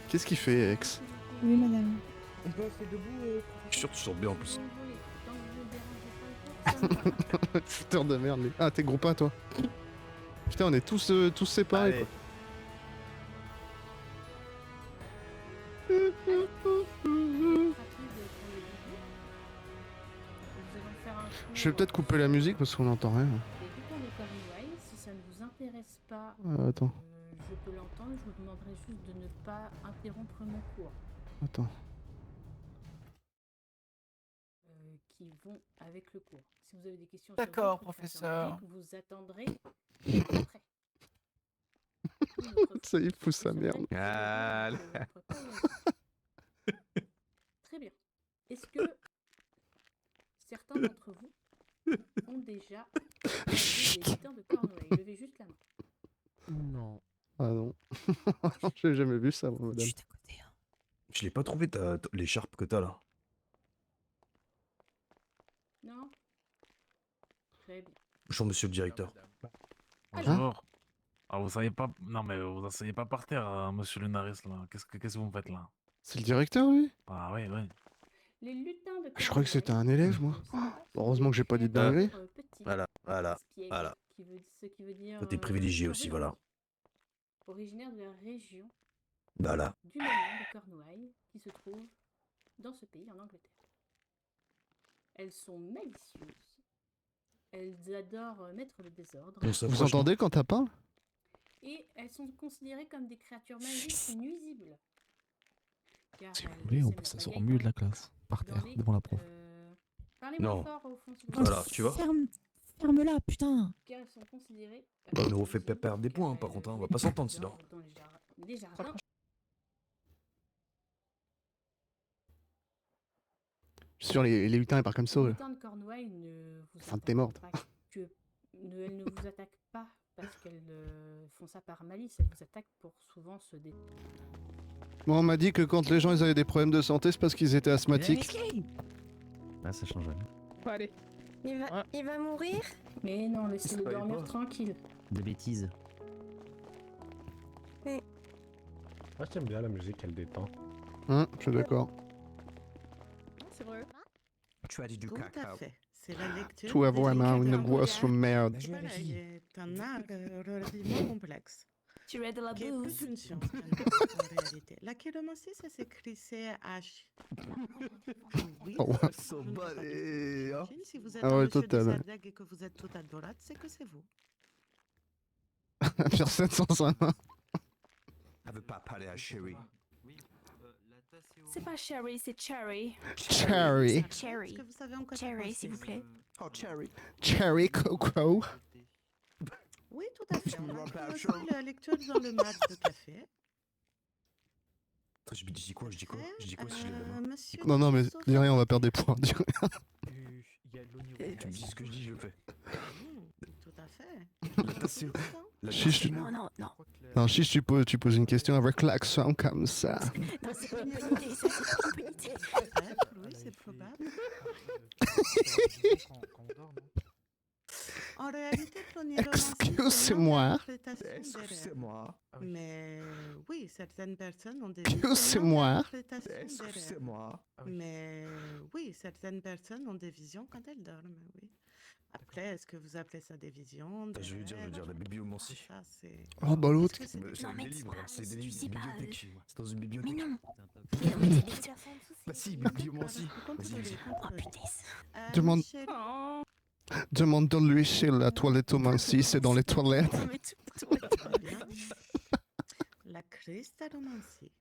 S1: Qu'est-ce qu'il fait, Ex?
S2: Oui, madame.
S5: Je suis sûr que tu sors bien en plus.
S1: Fouteur de merde, lui. Ah, t'es groupe 1, toi. Putain, on est tous séparés, quoi. Je vais peut-être couper la musique parce qu'on n'entend rien.
S10: Si ça ne vous intéresse pas,
S1: Attends.
S10: je peux l'entendre. Je vous demanderai juste de ne pas interrompre mon cours.
S1: Attends.
S10: Qui vont avec le cours. Si vous avez des questions
S16: D'accord,
S10: sur votre
S16: professeur.
S10: pratique, vous attendrez après.
S1: Ça y est, fout sa merde.
S10: Très bien. Est-ce que certains d'entre vous ont déjà des lutins de Cornouailles? Levez juste la main.
S17: Non.
S1: Ah non. J'ai jamais vu ça, moi, madame.
S5: Je l'ai pas trouvé l'écharpe que t'as là.
S10: Non? Très bien.
S5: Bonjour monsieur le directeur.
S16: Bonjour. Ah, vous savez pas. Non, mais vous asseyez pas par terre, monsieur Lunaris, là. Qu'est-ce que vous me faites là?
S1: C'est le directeur, lui?
S16: Ah, oui, oui.
S10: Les lutins de
S1: Je crois que c'était un élève, moi. Heureusement que j'ai pas dit de dinguerie.
S5: Voilà.
S10: Ce qui veut dire.
S5: Toi t'es privilégié aussi, voilà.
S10: Originaire de la région
S5: Voilà.
S10: du même nom de Cornouailles, qui se trouve dans ce pays en Angleterre. Elles sont malicieuses. Elles adorent mettre le désordre.
S1: Vous entendez quand elle parle?
S10: Et elles sont considérées comme des créatures magiques nuisibles. Car
S17: Si vous
S10: elles
S17: voulez, on
S10: sèment
S17: peut
S10: la
S17: s'asseoir au
S10: pagaille
S17: milieu de la classe, par
S10: dans
S17: terre,
S10: les,
S17: devant la prof.
S10: Parlez-moi
S5: Non.
S10: fort au fond, s'il vous
S5: Voilà,
S10: plaît.
S5: tu vois.
S2: Ferme-la, putain.
S10: Car elles sont considérées
S5: Bah, ne refait pas perdre des points, hein, par contre, hein, on va pas s'entendre sinon.
S10: dans les jardins.
S1: Je suis sûr, les lutins, ils partent comme ça.
S10: Les
S1: Ouais.
S10: lutins de Cornouailles ne vous
S1: Enfin, t'es morte.
S10: attaquent pas elles ne vous attaquent pas parce qu'elles font ça par malice. Elles vous attaquent pour souvent se détendre.
S1: Moi, on m'a dit que quand les gens ils avaient des problèmes de santé, c'est parce qu'ils étaient asthmatiques.
S9: Ah, ça change rien.
S13: Allez. Il va mourir?
S10: Mais non, laissez-le
S17: Ça va
S10: dormir
S17: pas.
S10: tranquille.
S9: De bêtises.
S3: Moi j'aime bien la musique, elle détend.
S1: Je suis d'accord.
S13: C'est vrai.
S18: Tu as dit du
S13: Tout
S18: cacao.
S13: à fait.
S18: C'est la lecture.
S1: Tu es
S18: des
S1: vraiment
S18: lignes
S1: une
S18: d'un
S1: grosse
S18: regard.
S1: merde.
S18: Voilà, il est un art relativement complexe.
S12: Tu es de la
S18: Qui est
S12: bouse.
S18: plus une science en réalité. La chiromancie, ça s'écrit C-H. Oui,
S1: Oh, ouais.
S18: je ne peux pas dire. J'imagine, si vous êtes
S1: Ah
S18: un
S1: ouais,
S18: monsieur
S1: total.
S18: de Sardag et que vous êtes tout à droite, c'est que c'est vous.
S1: Personne sans sa main.
S5: Elle veut pas parler à Sherry.
S12: C'est pas Cherry, c'est Cherry.
S1: Cherry.
S12: Cherry.
S18: Est-ce que vous savez en quoi ça
S12: Cherry,
S18: consiste?
S12: s'il vous plaît.
S5: Oh, Cherry.
S1: Cherry Coco.
S18: Oui, tout à fait. On a aussi la lecture dans le mat de café.
S5: Attends, je dis quoi? Je dis quoi si je lève la main?
S18: Monsieur
S1: Non, non, mais
S18: Sophie-
S1: dis rien, on va perdre des points. Dis rien.
S5: Tu me dis ce que je dis, je le fais.
S18: Tout à fait.
S5: Attention.
S1: Chiche,
S12: Non, non, non.
S1: non, Chiche, tu poses une question avec l'accent comme ça.
S12: Non, c'est pas une bonne idée, ça, c'est pas une bonne idée.
S18: Peut-être, oui, c'est probable. En réalité, l'oniromancie, c'est
S1: Excusez-moi.
S18: l'interprétation des rêves.
S5: Excusez-moi.
S18: Mais oui, certaines personnes ont des
S1: Excusez-moi.
S18: l'interprétation des rêves.
S5: Excusez-moi.
S18: Mais oui, certaines personnes ont des visions quand elles dorment, oui. Après, est-ce que vous appelez ça des visions, des
S5: Je veux dire
S18: rêves?
S5: la bibliomancie.
S18: Ça, c'est...
S1: Oh, bah l'autre.
S18: Est-ce que
S5: C'est
S12: Non, mais
S5: des
S12: c'est
S5: livres,
S12: pas-
S5: c'est des
S12: tu
S5: livres,
S12: sais pas,
S5: bibliothèque. C'est dans une
S12: Mais
S5: bibliothèque.
S12: non. Mais non, mais c'est lecture.
S5: Bah si, bibliomancie.
S18: Contrôlez,
S12: Oh
S18: contrôlez.
S12: putain.
S1: Demande-
S18: Chérie,
S1: Demande de lui chez la toilette au Mancy, c'est dans les toilettes.
S12: Non, mais tout
S18: bien. La cristallomancie.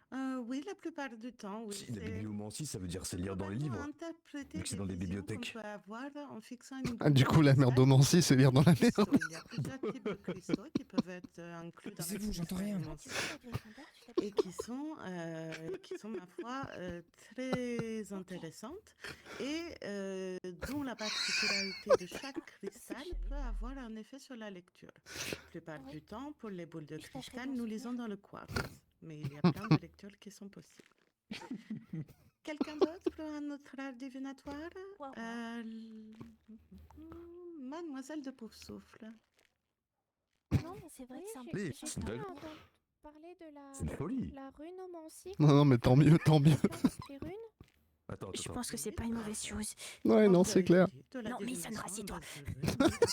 S18: Oui, la plupart du temps, oui.
S5: Si, la
S18: c'est
S5: bibliomancie, ça veut dire c'est lire dans les livres.
S18: interpréter
S5: Vu que c'est dans
S18: les
S5: des
S18: visions qu'on
S5: bibliothèques.
S18: peut avoir en fixant une
S1: Ah, du coup, la
S18: boule de
S1: merdomancie, c'est lire dans la
S18: cristaux.
S1: merde.
S18: Il y a plusieurs types de cristaux qui peuvent être inclus dans
S19: C'est
S18: la
S19: vous, j'entends rien.
S18: cristallomancie. Et qui sont, ma foi, très intéressantes et dont la particularité de chaque cristal peut avoir un effet sur la lecture. La plupart du temps, pour les boules de cristal, nous lisons dans le quartz, mais il y a plein de lectures qui sont possibles. Quelqu'un d'autre pour un autre art divinatoire? Mademoiselle de Poufsouffle.
S20: Non, mais c'est vrai que c'est un
S5: Mais
S20: peu...
S5: c'est
S20: J'ai
S5: une
S20: pas
S5: belle-
S20: entendu parler de la...
S5: C'est une folie.
S20: La runomancie.
S1: Non, non, mais tant mieux, tant mieux.
S20: Les runes.
S5: Attends,
S12: Je pense que c'est pas une mauvaise chose.
S1: Ouais, non, c'est clair.
S12: Non, Mason, rassieds-toi.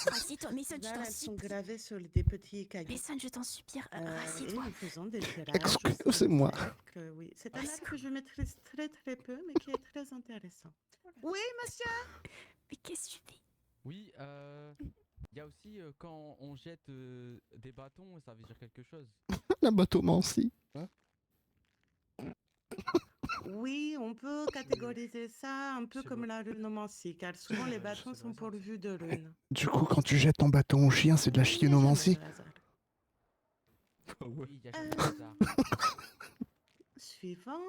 S12: Rassieds-toi, Mason, je
S18: Là,
S12: t'en
S18: elles sont
S12: supplie.
S18: gravées sur des petits cailloux.
S12: Mason, je t'en supplie,
S18: Et
S12: rassieds-toi.
S18: nous faisons des tirages.
S1: Excusez-moi.
S18: Oui. C'est un art que je maîtrise très très peu, mais qui est très intéressant. Oui, monsieur.
S12: Mais qu'est-ce que tu fais?
S21: Oui, il y a aussi quand on jette des bâtons, ça veut dire quelque chose.
S1: La batomancie.
S18: Oui, on peut catégoriser ça un peu comme la runomancie, car souvent les bâtons sont pourvus de runes.
S1: Du coup, quand tu jettes ton bâton au chien, c'est de la chienomancie.
S21: Oui, il y a quelque chose à...
S18: Suivant.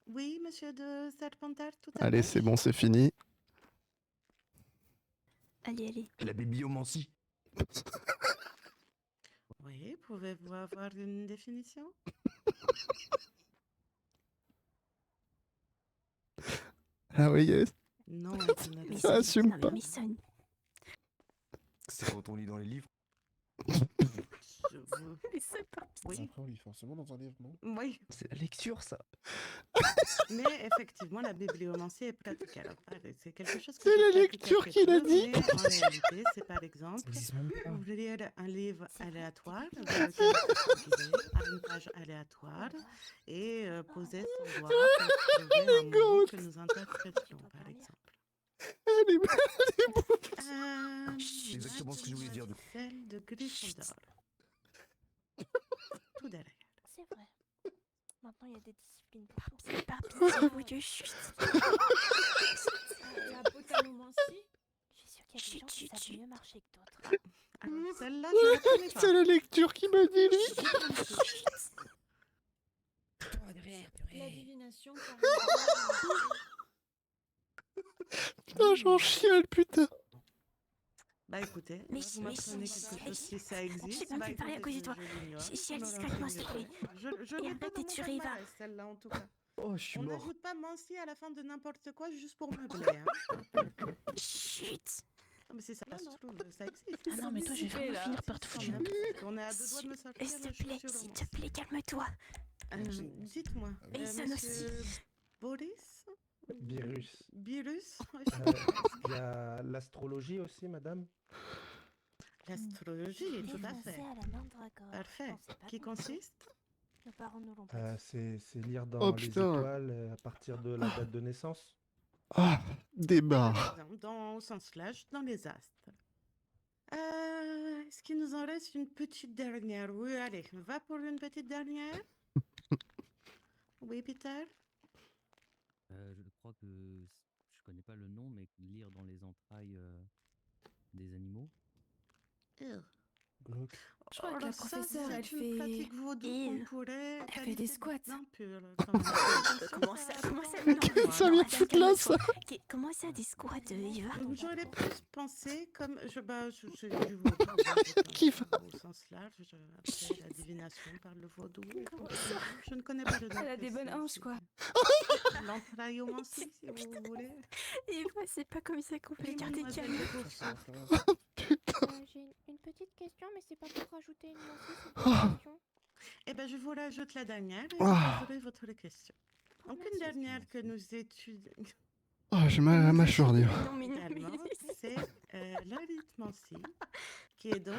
S18: Oui, monsieur de Serpentard, tout à
S1: Allez,
S18: fait.
S1: c'est bon, c'est fini.
S12: Allez, allez.
S5: La bibliomancie.
S18: Oui, pouvez-vous avoir une définition?
S1: Ah oui, yes.
S18: Non,
S12: Mais
S1: Ça assume
S12: non,
S1: pas.
S12: mais Mason,
S5: C'est quand on lit dans les livres.
S12: mais c'est pas...
S18: Oui.
S17: Après, on lit forcément dans un livre, non?
S18: Oui,
S19: C'est la lecture, ça.
S18: mais effectivement, la bibliomancie est pratique. Alors, c'est quelque chose que
S1: C'est
S18: je
S1: la
S18: pratique
S1: lecture
S18: assez
S1: qu'il a
S18: peu,
S1: dit.
S18: mais en réalité, c'est par exemple
S19: Ça existe même pas.
S18: ouvrir un livre aléatoire dans lequel vous cliquez à une page aléatoire et poser son doigt pour trouver un mot que nous interprétions, par exemple.
S1: Elle est
S5: C'est exactement ce que je voulais dire, du coup.
S18: Celle de Gryffondor. Tout derrière.
S20: C'est vrai. Maintenant, il y a des disciplines pour tout.
S12: c'est pas pitié, Dieu, chut.
S20: La botanomancie.
S12: Je suis sûre qu'il y a des gens qui
S20: Chut,
S12: savent
S20: chut.
S12: mieux marcher que d'autres.
S18: Alors, celle-là, je la connais pas.
S1: C'est la lecture qui m'a dit, lui.
S19: Toi, derrière,
S20: La
S19: derrière.
S20: divination, par exemple.
S1: Putain, j'en chiale, putain.
S18: Bah écoutez,
S12: Mais
S18: là, vous m'apprenez quelque chose si ça existe.
S12: J'ai pas pu parler à cause de toi. J'ai discrètement, s'il te plaît.
S18: Je
S12: Et
S18: l'ai
S12: arrête
S18: pas dans
S12: d'être
S18: mon
S12: sur Eva.
S18: palmarès, celle-là en tout cas.
S19: Oh, je suis
S18: On
S19: mort.
S18: n'ajoute pas Mancy à la fin de n'importe quoi juste pour meubler. Hein.
S12: Chut.
S18: Non, mais si ça se trouve, ça existe.
S12: Ah non, mais toi, je vais vraiment finir par te foutre une...
S18: On est à deux doigts de me sortir
S12: S'il
S18: le
S12: te plaît,
S18: chaussure au
S12: s'il
S18: moins.
S12: te plaît, calme-toi.
S18: Dites-moi,
S12: Mason
S18: monsieur Boris?
S3: Virus.
S18: Birus?
S3: Il y a l'astrologie aussi, madame.
S18: L'astrologie, tout à fait. Parfait. Qui consiste?
S20: Nos parents nous l'ont pas dit.
S3: C'est lire dans
S1: Oh,
S3: les
S1: putain.
S3: étoiles à partir de la date de naissance.
S1: Ah,
S18: Par
S1: débarre.
S18: exemple, au sens large, dans les astres. Est-ce qu'il nous en reste une petite dernière? Oui, allez, va pour une petite dernière. Oui, Peter?
S9: Je crois que je connais pas le nom, mais lire dans les entrailles des animaux.
S15: Je crois que la
S18: Ça,
S15: professeure, elle
S18: c'est une
S15: fait...
S18: pratique vaudou qu'on pourrait
S15: Elle fait des squats.
S18: impure.
S20: Comment ça?
S1: Ça vient de foutre là, ça.
S20: Comment ça, des squats, Eva?
S18: J'aurais plus pensé comme je vous
S1: Qui va
S18: au sens large, après la divination par le vaudou. Je ne connais pas le nom.
S15: Elle a des bonnes hanches, quoi.
S18: L'entraillomancie, si vous voulez.
S20: Eva, c'est pas comme ça qu'on peut garder calme.
S12: J'ai une petite question, mais c'est pas pour rajouter une mention, c'est
S1: Oh.
S12: pour une question.
S18: Eh ben, je vous rajoute la dernière et
S1: Ah.
S18: vous aurez votre question. Donc, une dernière que nous étudions.
S1: Ah, j'ai mal à la mâchoire, dis.
S18: Également, c'est l'arithmancie, qui est donc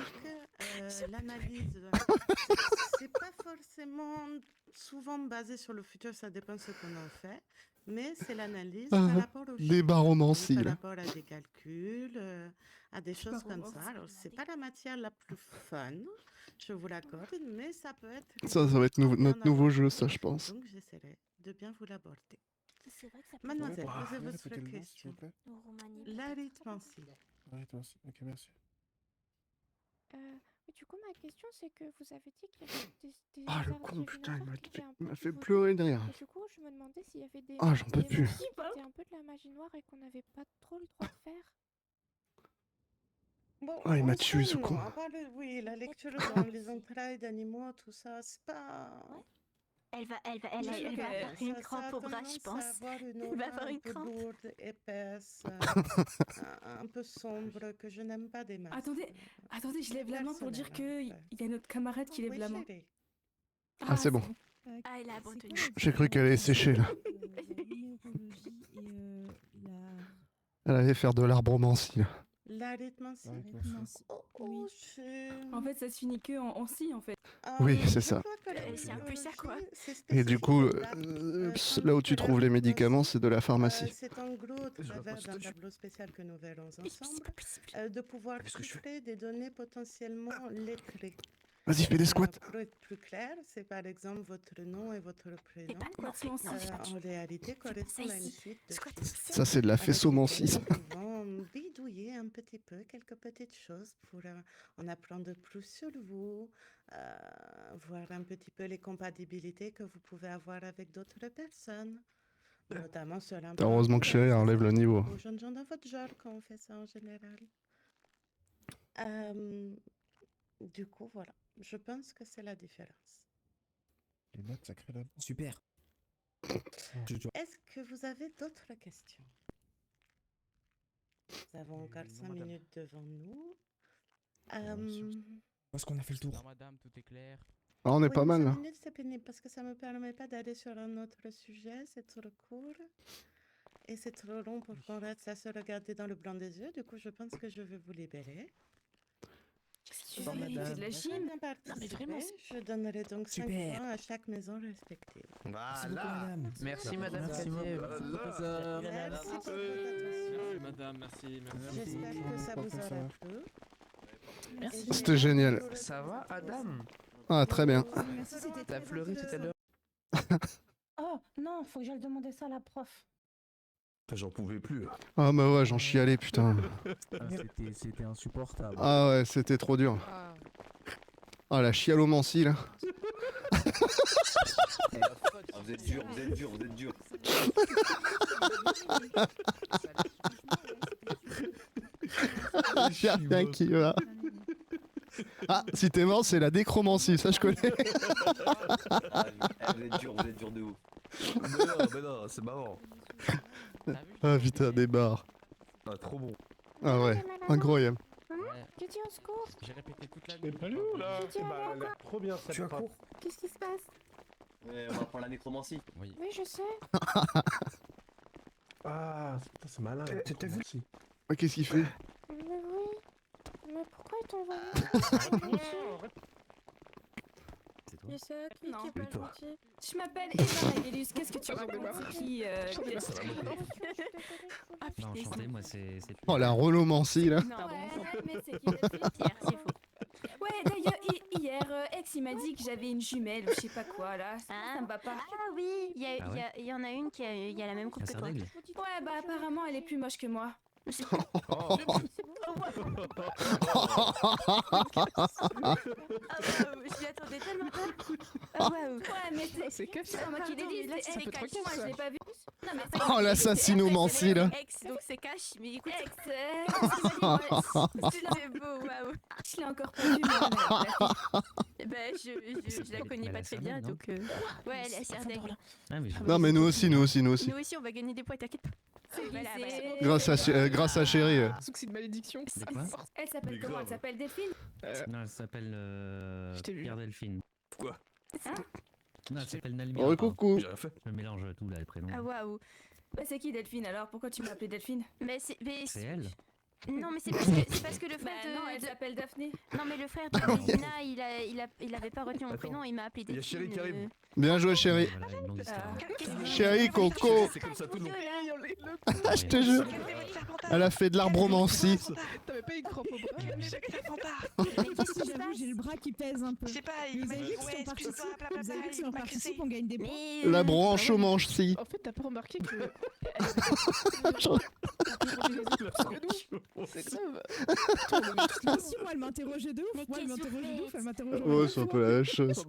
S18: l'analyse. C'est pas forcément souvent basé sur le futur, ça dépend de ce qu'on en fait, mais c'est l'analyse par rapport au
S1: Des
S18: chiffre,
S1: baromancies,
S18: par
S1: là.
S18: rapport à des calculs, à des choses comme ça. Alors, c'est pas la matière la plus fun, je vous l'accorde, mais ça peut être.
S1: Ça va être notre nouveau jeu, ça, je pense.
S18: Donc, j'essaierai de bien vous l'aborder.
S20: C'est vrai que ça peut
S18: Mademoiselle,
S20: être-
S18: posez votre
S17: Répétez le nom, s'il
S18: question.
S17: vous plaît.
S20: Au Roumanie, peut-être.
S18: L'arithmancie.
S17: Arithmancie. Ok, merci.
S12: Mais du coup, ma question, c'est que vous avez dit qu'il y avait des
S1: Ah, le
S12: arts
S1: con, putain, il
S12: divinatoires qui étaient un peu
S1: m'a
S12: du
S1: fait
S12: vaudou.
S1: pleurer de rire.
S12: Et du coup, je me demandais s'il y avait des
S1: Ah, j'en peux
S12: des
S1: plus.
S12: magies qui étaient un peu de la magie noire et qu'on n'avait pas trop le droit de faire.
S18: Bon,
S1: Ah, il m'a
S18: en
S1: tué,
S18: soi,
S1: ce
S18: non,
S1: con.
S18: à part oui, la lecture dans les entrailles d'animaux, tout ça, c'est pas.
S20: Elle va
S18: Ça
S20: avoir une
S18: a
S20: crampe au bras, je
S18: tendance à
S20: pense.
S18: avoir une
S20: Elle
S18: aura
S20: va avoir
S18: un
S20: une
S18: peu
S20: crampe.
S18: lourde, épaisse, un peu sombre, que je n'aime pas des masses.
S15: Attendez, je lève la main pour dire que il y a notre camarade qui lève
S18: Oui,
S15: la main.
S18: chérie.
S1: Ah, c'est bon.
S20: Ah, elle a abandonné.
S1: J'ai cru qu'elle allait sécher, là. Elle allait faire de l'arbromancie, là.
S18: L'arithmancie.
S15: En fait, ça se finit que en si, en fait.
S1: Oui, c'est ça.
S20: C'est un peu ça, quoi.
S1: Et du coup, là où tu trouves les médicaments, c'est de la pharmacie.
S18: C'est en gros, au travers d'un tableau spécial que nous verrons ensemble, de pouvoir chiffrer des données potentiellement lettrées.
S1: Vas-y, fais des squats.
S18: Pour être plus clair, c'est par exemple votre nom et votre prénom. En réalité, correspondent à une suite de chiffres.
S1: Ça, c'est de la fessomancie, ça.
S18: Nous pouvons bidouiller un petit peu quelques petites choses pour en apprendre plus sur vous, voir un petit peu les compatibilités que vous pouvez avoir avec d'autres personnes. Notamment sur un plan
S1: Heureusement que Chérie enlève le niveau.
S18: aux jeunes gens dans votre genre quand on fait ça en général. Du coup, voilà. Je pense que c'est la différence.
S17: Les notes, ça crée la...
S9: Super.
S18: Est-ce que vous avez d'autres questions? Nous avons encore 5 minutes devant nous.
S9: Parce qu'on a fait le tour.
S21: Madame, tout est clair.
S1: Ah, on est
S18: Oui,
S1: pas mal,
S18: 5
S1: là.
S18: minutes, c'est pénible parce que ça me permet pas d'aller sur un autre sujet. C'est trop court. Et c'est trop long pour qu'on reste à se regarder dans le blanc des yeux. Du coup, je pense que je vais vous libérer.
S15: C'est de la chine.
S18: Non, mais vraiment, je donnerai donc 5
S9: Super.
S18: points à chaque maison respective.
S9: Voilà.
S14: Merci, madame
S18: Merci.
S14: Fernier.
S18: Merci pour votre attention.
S14: Madame, merci.
S18: J'espère que ça vous aura plu.
S14: Merci.
S1: C'était génial.
S14: Ça va, Adam?
S1: Ah, très bien.
S14: T'as fleuri tout à l'heure?
S10: Oh non, faut que j'aille demander ça à la prof.
S5: J'en pouvais plus.
S1: Ah, bah ouais, j'en chialais, putain.
S9: C'était insupportable.
S1: Ah ouais, c'était trop dur. Ah, la chialomancie, là.
S5: Ah, vous êtes dur, vous êtes dur, vous êtes dur.
S1: Y'a rien qui va. Ah, si t'es mort, c'est la déchromancie, ça je connais.
S5: Vous êtes dur de ouf. Mais non, c'est marrant.
S1: Ah putain, des barres.
S5: Ah, trop bon.
S1: Ah ouais, incroyable.
S12: Je dis au secours.
S21: J'ai répété toute la
S3: Mais pas lui ou là?
S12: Je dis à
S3: Elle a l'air trop bien cette
S9: Tu as
S3: frappe.
S9: cours.
S12: Qu'est-ce qui se passe?
S4: On va prendre la nécromancie.
S21: Oui.
S20: Oui, je sais.
S3: Ah, putain, c'est malin.
S1: T'as vu? Ah, qu'est-ce qu'il fait?
S20: Mais oui. Mais pourquoi il t'envoie
S21: C'est toi?
S20: Je sais qui
S21: Non.
S20: est pas
S21: Et toi?
S20: gentil.
S15: Je m'appelle Eva Ragelus, qu'est-ce que tu racontes? C'est qui
S20: Ah
S9: Non,
S20: putain.
S9: enchanté, moi c'est.
S1: Oh, la relomancie, là.
S15: Non, ouais, mais c'est qui la fille Pierre, c'est faux. Ouais, d'ailleurs, hier, Ex, il m'a dit que j'avais une jumelle ou je sais pas quoi, là. Ça me va pas.
S20: Ah oui, il
S9: Ah ouais
S20: y en a une qui a la même coupe que
S9: c'est
S20: toi.
S9: règle.
S15: Ouais, bah apparemment, elle est plus moche que moi.
S20: Ah waouh, je l'attendais tellement pas. Ah waouh.
S15: Ouais, mais c'est
S20: que
S15: c'est pas moi qui l'ai dit,
S20: là,
S15: c'est
S20: c'est
S15: Ex,
S20: trop
S15: moi
S20: cash,
S15: je l'ai
S20: ça.
S15: pas vu. Non, mais
S1: Oh, l'assassinomancie, là.
S20: Ex, donc c'est cash, mais écoute.
S15: Ex,
S20: C'est beau, waouh.
S15: je l'ai encore pas vu, moi, la fille.
S20: Ben, je la connais
S9: Elle
S20: pas
S9: a
S20: très
S9: sa
S20: bien,
S9: main, non
S20: donc. Ouais, elle est assez ardègle.
S9: Ah, mais je-
S1: Non, mais nous aussi, nous aussi, nous aussi.
S20: Nous aussi, on va gagner des points, t'inquiète pas. Voilà, voilà.
S1: Grâce à Chéri.
S19: Sauf que c'est une malédiction.
S9: De quoi
S15: Elle s'appelle comment? Elle s'appelle Delphine?
S9: Non, elle s'appelle Pierre Delphine.
S5: Quoi?
S15: Hein?
S9: Non, elle s'appelle Nalmir.
S1: Oh,
S9: pardon.
S1: coucou.
S5: J'ai rien fait.
S9: Je mélange tout là, les prénoms.
S20: Ah waouh.
S15: Bah c'est qui Delphine alors? Pourquoi tu m'as appelée Delphine?
S20: Mais
S9: C'est elle.
S20: Non, mais c'est parce que le frère
S15: Bah non, elle s'appelle Daphné.
S20: Non, mais le frère de Lina, il avait pas retenu mon
S5: Attends.
S20: prénom, il m'a appelé
S5: Il y a
S20: Delphine.
S5: Chéri qui arrive.
S1: Bien joué, Chéri.
S9: Voilà, une longue histoire.
S1: Chéri, Coco.
S5: C'est comme ça tout le long.
S1: Je te jure. Elle a fait de l'arbromancie.
S19: T'avais pas une crampe au bras?
S2: Mais j'avoue, j'ai le bras qui pèse un peu.
S11: Je sais pas,
S2: Vous
S11: il m'a
S2: avez
S11: dit
S2: vu que si on participe, vous avez vu que si on participe, on gagne des points.
S1: La branche au manche-ci.
S19: En fait, t'as pas remarqué que. C'est grave.
S2: Ah si, moi, elle m'interrogeait de ouf. Moi, elle m'interrogeait de ouf. Elle m'interrogeait.
S1: Ouais, c'est un peu la même chose.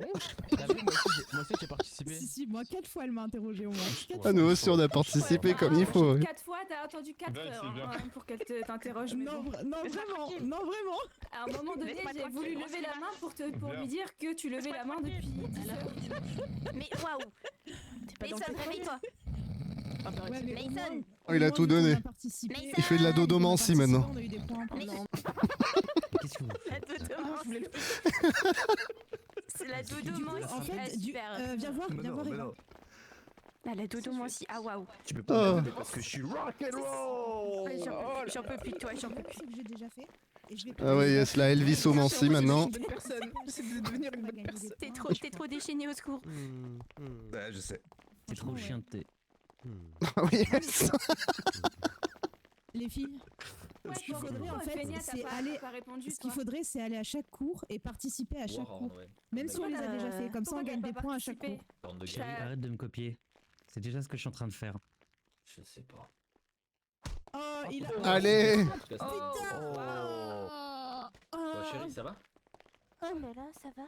S21: Moi aussi j'ai participé.
S2: Si, moi, 4 fois, elle m'a interrogé au moins.
S1: Ah, nous aussi, on a participé comme il faut. ouais.
S15: 4 fois, t'as attendu 4
S19: Ouais,
S15: heures
S19: c'est bien.
S15: hein, pour qu'elle t'interroge.
S2: Non, non, vraiment. Non, vraiment.
S15: À un moment donné, j'ai voulu lever la main pour lui dire que tu levais la main depuis 10 heures.
S20: Mais waouh. Mason, réveille-toi.
S2: Ouais, mais au moins-
S1: Oh, il a tout donné. Il fait de la dodomancie maintenant.
S2: On a eu des points pendant.
S9: Qu'est-ce que vous
S20: La dodomancie. C'est la dodomancie.
S2: En fait,
S20: ah, super.
S2: viens voir,
S5: Mais
S2: viens
S5: non,
S2: voir.
S5: mais
S2: Eva.
S5: non.
S20: Ah, la dodomancie. Ah waouh.
S5: Tu peux pas me parce que je suis rock and roll.
S20: J'en peux plus de toi, j'en peux plus.
S2: C'est que j'ai déjà fait. Et je vais
S1: Ah ouais, yes, la Elvisomancie maintenant.
S19: C'est une bonne personne. C'est de devenir une bonne personne.
S20: T'es trop déchaîné au secours.
S5: Ouais, je sais.
S9: C'est trop chien de thé.
S1: Ah oui, yes.
S2: Les filles.
S15: Ouais,
S2: Ce qu'il
S15: bon,
S2: faudrait en fait,
S15: Fénia,
S2: c'est
S15: t'as
S2: aller.
S15: pas répondu,
S2: Ce qu'il
S15: toi.
S2: faudrait, c'est aller à chaque cours et participer à chaque cours.
S4: ouais.
S2: Même si on les a déjà fait. Comme ça, on
S15: Pourquoi
S2: gagne
S15: t'as
S2: des
S15: pas
S2: points à chaque
S15: participé
S2: cours.
S4: Bande de
S15: Ça-
S4: guerriers.
S9: Arrête de me copier. C'est déjà ce que je suis en train de faire.
S4: Je sais pas.
S2: Oh, il a.
S1: Allez.
S4: Toi, chérie, ça va?
S20: Oh là là, ça va.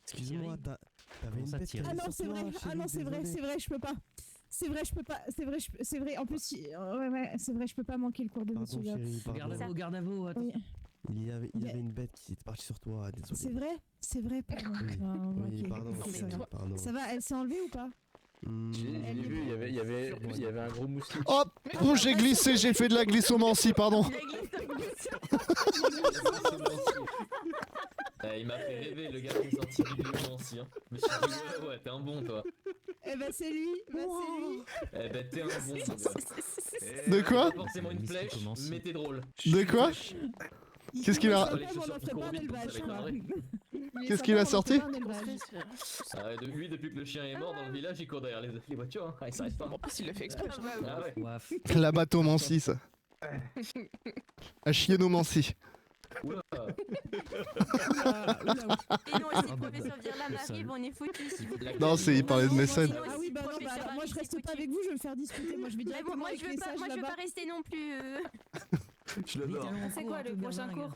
S22: Excuse-moi, t'avais
S9: Comment
S22: une
S9: ça,
S22: bête qui
S9: Thierry
S2: Ah non,
S22: allait
S2: c'est
S22: sur
S2: vrai.
S22: toi,
S2: Ah non,
S22: chérie,
S2: c'est vrai,
S22: désolé.
S2: c'est vrai, je peux pas. C'est vrai, je peux pas. C'est vrai, c'est vrai. En plus, ouais, ouais, c'est vrai, je peux pas manquer le cours de
S22: Pardon,
S2: monsieur. Gab.
S22: chérie,
S9: Garde à
S22: pardon.
S9: vous, garde à vous. Attends.
S2: Oui.
S22: Il y avait une bête qui était partie sur toi,
S2: C'est
S22: désolé.
S2: vrai, pardon.
S22: Oui,
S2: Ah,
S22: oui,
S2: ok,
S22: pardon,
S2: ok, ça
S22: chérie,
S2: va.
S22: pardon.
S2: Ça va, elle s'est enlevée ou pas?
S4: J'ai vu, il y avait un gros moustique.
S1: Hop, oh, j'ai glissé, j'ai fait de la glissomancie, pardon.
S4: Il m'a fait rêver, le gars qui est sorti du gouvernement aussi. Hein. Je me suis dit, ouais, t'es un bon, toi.
S2: Eh ben, c'est lui. Bah, c'est lui.
S4: Eh ben, t'es un bon, mon gars.
S1: De quoi?
S4: Pas forcément une flèche, mais t'es drôle.
S1: De quoi? Qu'est-ce qu'il a.
S4: Les chaussures qui courent vite, donc ça va être un vrai.
S1: Qu'est-ce qu'il a sorti?
S4: Ah, depuis que le chien est mort dans le village, il court derrière les voitures. Hein. Ah, il s'arrête pas.
S19: En plus, il l'a fait exprès.
S4: Ah ouais.
S9: Ouaf.
S1: La bateaumancie, ça. La chienomancie.
S4: Oula.
S20: Et nous aussi, professeur Virlam arrive, on est foutus.
S1: Non, c'est il parlait de mécène.
S2: Ah oui, bah non, bah alors, moi je reste pas avec vous, je vais me faire disputer. Moi je vais directement
S20: Moi,
S2: avec
S20: je veux
S2: les
S20: pas,
S2: sages
S20: moi, je veux
S2: là-bas.
S20: pas rester non plus.
S5: Je l'adore.
S15: C'est quoi le prochain cours?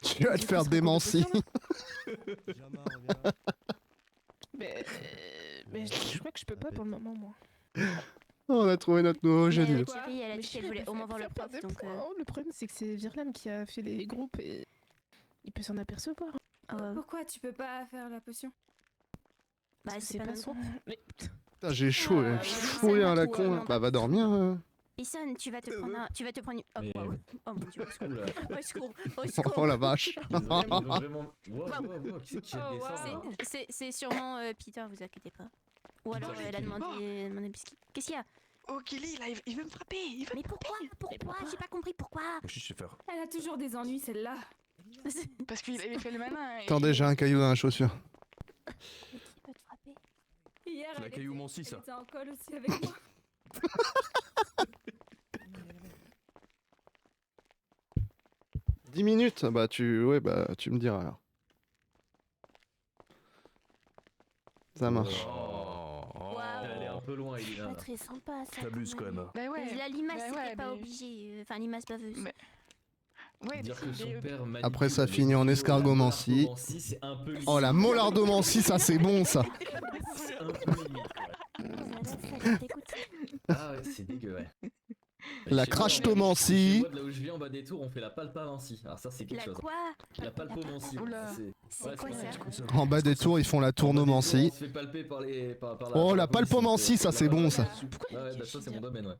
S1: Tu vas te faire démencie.
S19: Mais je crois que je peux pas pour le moment, moi.
S1: Oh, on a trouvé notre nouveau génie.
S20: Thierry, elle a dit qu'elle voulait au moins voir le prof, donc.
S19: Le problème, c'est que c'est Virlam qui a fait les groupes et il peut s'en apercevoir.
S15: Pourquoi tu peux pas faire la potion?
S20: Bah, c'est pas
S19: son. Mais
S1: Putain, j'ai chaud, là. Chaud rien à la con. Là. Bah, va dormir.
S12: Ison, tu vas te prendre un... Tu vas te prendre... Oh,
S4: Mais-
S12: waouh. Oh mon dieu, au secours.
S4: Oula.
S12: Au secours, au secours.
S1: Oh la vache.
S4: Ils ont vraiment... Wow, qui c'est qui jette
S12: Oh,
S4: des sorts, là
S12: C'est sûrement Peter, vous inquiétez pas. Ou alors elle a demandé biscuit. Qu'est-ce qu'il y a?
S20: Oh, Kelly, là, il veut me frapper.
S12: Mais pourquoi? Pourquoi? J'ai pas compris pourquoi.
S5: Je sais faire.
S15: Elle a toujours des ennuis, celle-là.
S20: Parce qu'il avait fait le malin.
S1: Attendez, j'ai un caillou dans la chaussure.
S15: Hier,
S5: La
S15: elle
S5: caillou
S15: était-
S5: Mancy, ça.
S15: Elle était en col aussi avec moi.
S1: 10 minutes. Bah tu me diras alors. Ça marche.
S4: Elle est un peu loin, Elina.
S12: Pas très sympa ça.
S5: T'abuses quand même.
S20: Bah ouais.
S12: La limace,
S20: bah
S12: c'était
S20: ouais,
S12: pas
S20: mais-
S12: obligé. Enfin, limace baveuse.
S20: Ouais,
S4: Dire que
S20: mais-
S4: son père manipule
S1: Après ça
S4: les
S1: finit en
S4: vidéos,
S1: escargomancie.
S4: la c'est un peu
S1: Oh la molardomancie, ça c'est bon ça.
S4: C'est un peu limite. Ah ouais, c'est dégueu, ouais.
S1: La
S4: Chez moi,
S1: crachetomancie.
S4: chez moi, de là où je viens en bas des tours, on fait la palpamancie. Alors ça, c'est quelque
S12: La
S4: chose.
S12: quoi?
S4: La palpomancie.
S12: C'est quoi ça?
S1: En bas des tours, ils font la tournomancie.
S4: On se fait palper par les. Par
S1: Oh la
S4: police,
S1: palpomancie, ça c'est bon ça.
S4: Ouais, bah ça c'est mon domaine, ouais.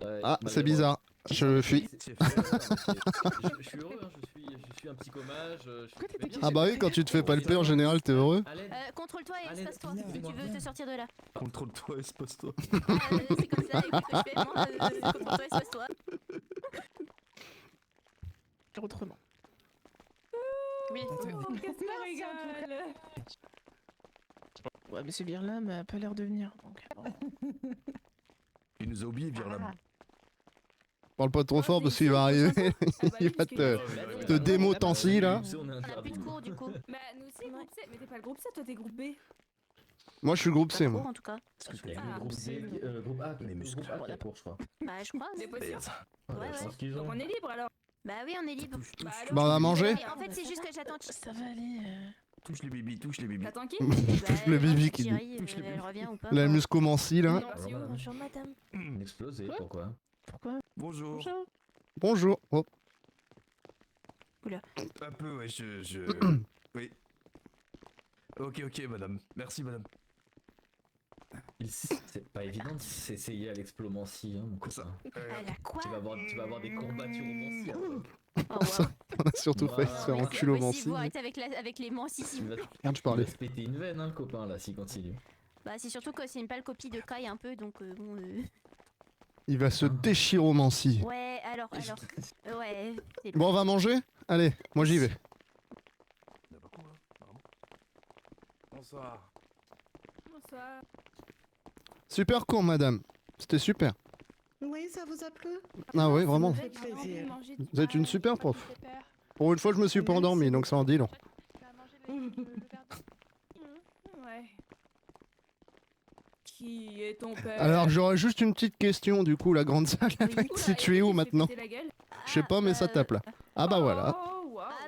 S4: Ouais,
S1: Ah,
S4: malgré
S1: c'est
S4: moi.
S1: bizarre. Je fuis.
S4: Je suis heureux, hein, je suis un psychomage. Je fais bien.
S1: Ah bah oui, quand tu te fais palper en général, t'es heureux.
S12: Contrôle-toi et espace-toi. Si tu veux te sortir de là.
S5: Contrôle-toi, espace-toi.
S12: C'est comme ça, écoute, je fais moi. Contrôle-toi et espace-toi.
S19: Autrement.
S20: Oui.
S15: Qu'est-ce qu'elle rigole?
S19: Ouais, monsieur Virlam a pas l'air de venir. Donc, bon.
S5: Il nous a oublié, Virlam.
S1: Parle pas trop fort parce qu'il va arriver. Il va te démotancie là.
S12: On a plus de cours du coup.
S15: Bah, nous aussi, groupe C. Mais t'es pas le groupe C, toi, t'es groupe B.
S1: Moi je suis groupe C moi.
S12: En tout cas.
S4: Groupe C, groupe A, les muscles. Groupe A qui a cours, je crois.
S12: Bah, je crois.
S15: C'est possible.
S12: Ouais, ouais.
S15: Donc on est libre alors.
S12: Bah oui, on est libre.
S15: Bah, alors,
S1: Bah on va manger.
S12: Mais en fait, c'est juste que j'attends.
S19: Ça va aller.
S5: Touche les bibis, touche les bibis.
S15: T'attends qui?
S1: Touche le bibi qui dit.
S12: Elle revient ou pas?
S1: La muscomancie là.
S15: Non, c'est où?
S12: Bonjour madame.
S4: Explosé, pourquoi?
S19: Pourquoi?
S5: Bonjour.
S1: Bonjour. Oh.
S12: Oula.
S5: Un peu, ouais, Oui. Ok, madame. Merci, madame.
S4: C'est pas évident de s'essayer à l'explomancie, hein, mon copain.
S12: Elle a quoi?
S4: Tu vas avoir des combatturomancies.
S12: Oh, wow.
S1: On a surtout failli se faire
S12: C'est
S1: enculomancie.
S12: possible, vous arrêtez avec les mancies ici.
S1: Merde, je parlais.
S4: Il va se péter une veine, hein, le copain, là, s'il continue.
S12: Bah, c'est surtout que c'est une pâle copie de Kai un peu, donc bon.
S1: Il va se déchiromancie.
S12: Ouais, alors. Ouais. c'est
S1: Bon, on va manger? Allez, moi j'y vais.
S16: Bonsoir.
S15: Bonsoir.
S1: Super court, madame. C'était super.
S18: Oui, ça vous a plu?
S1: Ah oui, vraiment.
S18: Ça fait plaisir.
S1: Vous êtes une super prof. Pour une fois, je me suis pas endormi, donc ça en dit long.
S15: Ouais. Qui est ton père?
S1: Alors, j'aurais juste une petite question, du coup, la grande salle, elle va être située où maintenant? Je sais pas, mais ça tape là. Ah bah voilà.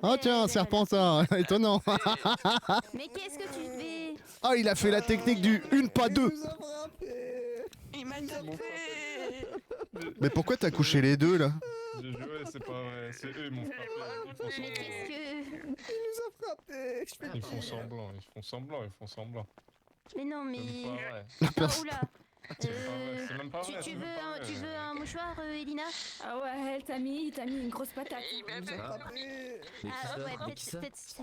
S1: Oh tiens, un serpentard, étonnant.
S12: Mais qu'est-ce que tu fais?
S1: Ah, il a fait la technique du une pas deux.
S20: Il m'a tapé.
S1: Mais pourquoi t'as couché les deux là?
S6: J'ai joué, c'est pas vrai, c'est eux, ils m'ont frappé.
S12: Mais qu'est-ce que.
S22: Il nous a frappé.
S6: Ils font semblant.
S12: Mais non, mais.
S6: C'est pas vrai.
S12: Ah, oula.
S6: C'est même pas vrai,
S12: Tu
S6: c'est même pas vrai.
S12: veux un mouchoir, Elina?
S15: Ah ouais, elle t'a mis une grosse patate.
S12: Ah ouais, peut-être.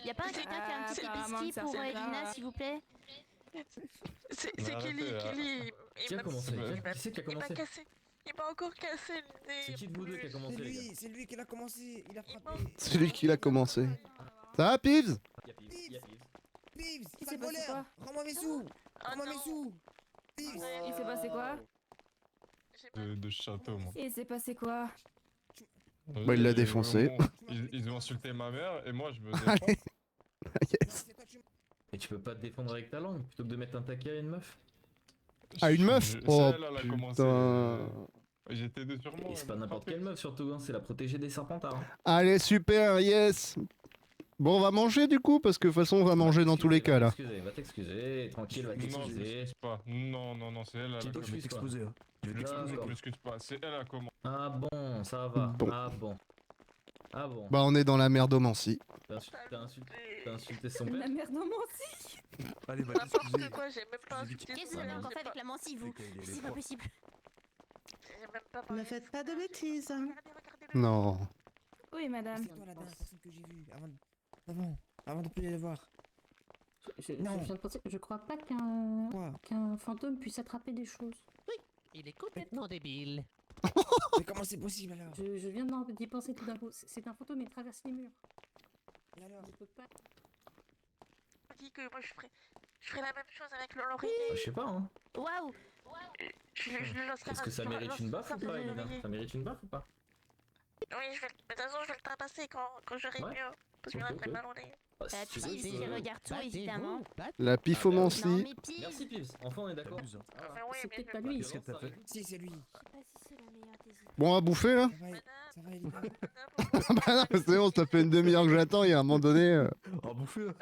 S12: Y a pas quelqu'un qui a un petit
S15: Apparemment
S12: biscuit
S15: que ça
S12: pour
S15: fait
S12: Elina,
S15: pas.
S12: s'il vous plaît?
S20: C'est
S6: Arrêtez,
S20: Kelly.
S4: Qui a commencé? Qui c'est qui a
S20: Il m'a
S4: commencé?
S20: cassé. Il m'a encore cassé le nez.
S4: C'est qui de vous deux qui a commencé, les gars?
S22: C'est lui qui l'a commencé. Il a frappé.
S1: C'est lui qui l'a commencé. Ça va, Pibs?
S22: Pibs,
S15: Il
S22: il
S15: s'est
S22: va
S15: passé
S22: voler.
S15: quoi?
S22: Rends-moi mes sous. Rends-moi mes sous. Pibs.
S15: Il s'est passé quoi?
S6: De château, moi.
S15: Il s'est passé quoi?
S1: Bah, il l'a défoncé.
S6: Ils ont insulté ma mère et moi je me
S1: Allez.
S6: défends.
S1: Yes.
S4: Et tu peux pas te défendre avec ta langue plutôt que de mettre un taquet à une meuf?
S1: Ah, une meuf?
S6: C'est
S1: Oh
S6: elle, elle a commencé.
S1: putain.
S6: J'étais deux sur moi.
S4: Et c'est pas n'importe quelle meuf surtout, hein, c'est la protégée des serpentards.
S1: Allez, super, yes. Bon, on va manger du coup, parce que de toute façon, on va manger dans tous les cas là.
S4: Va t'excuser, tranquille, va
S6: Non, je
S4: t'excuser.
S6: m'excuse pas. Non, c'est elle.
S4: Tu
S6: Elle a
S4: t'excuses pas.
S5: Explosé, hein. Je vais t'exploser.
S6: Je m'excuse pas. C'est elle a commencé.
S4: Ah bon, ça va.
S1: Bon.
S4: Ah bon. Ah bon.
S1: Bah, on est dans la merdomancie.
S4: T'as insulté son
S15: La
S4: père?
S15: merde non menti.
S5: Allez, va
S20: N'importe
S5: t'excuser.
S20: quoi, j'ai même pas insulté.
S12: Qu'est-ce que vous avez encore fait avec la mancie, vous? C'est pas possible.
S18: Ne faites pas de bêtises.
S1: Non.
S15: Oui, madame.
S22: C'est toi la dernière personne que j'ai vue avant de plus les voir.
S10: Je
S22: Non.
S10: viens de penser, je crois pas
S22: Quoi
S10: qu'un fantôme puisse attraper des choses.
S7: Il est complètement débile.
S22: Mais comment c'est possible alors?
S10: Je viens d'y penser tout d'un coup. C'est un fantôme, il traverse les murs.
S22: Et alors?
S10: Il peut pas.
S12: Je dis que moi je ferais la même chose avec l'oreiller.
S4: Je sais pas, hein.
S12: Waouh. Je le lancerai
S4: Est-ce que ça mérite une baffe ou pas, Elina? Ça mérite une baffe ou pas?
S12: Oui, de toute façon, je vais le tabasser quand j'aurai
S4: Ouais.
S12: mieux. Parce qu'il en a
S4: Ok,
S12: très
S4: ok.
S12: mal au nez.
S4: Bah,
S12: Bah,
S4: si tu veux,
S12: Pives,
S4: je
S12: il
S4: peux-
S12: regarde tout, évidemment.
S1: La pifomancie.
S12: Non, mais Pives.
S4: Merci, Pives. Enfin, on est d'accord.
S10: C'est peut-être pas lui.
S5: Qu'est-ce que t'as fait?
S22: Si, c'est lui.
S1: Bon, à bouffer là?
S22: Ça va, Elina?
S1: Ah bah non, mais c'est bon, ça fait une demi-heure que j'attends, il y a un moment donné.
S5: À bouffer là.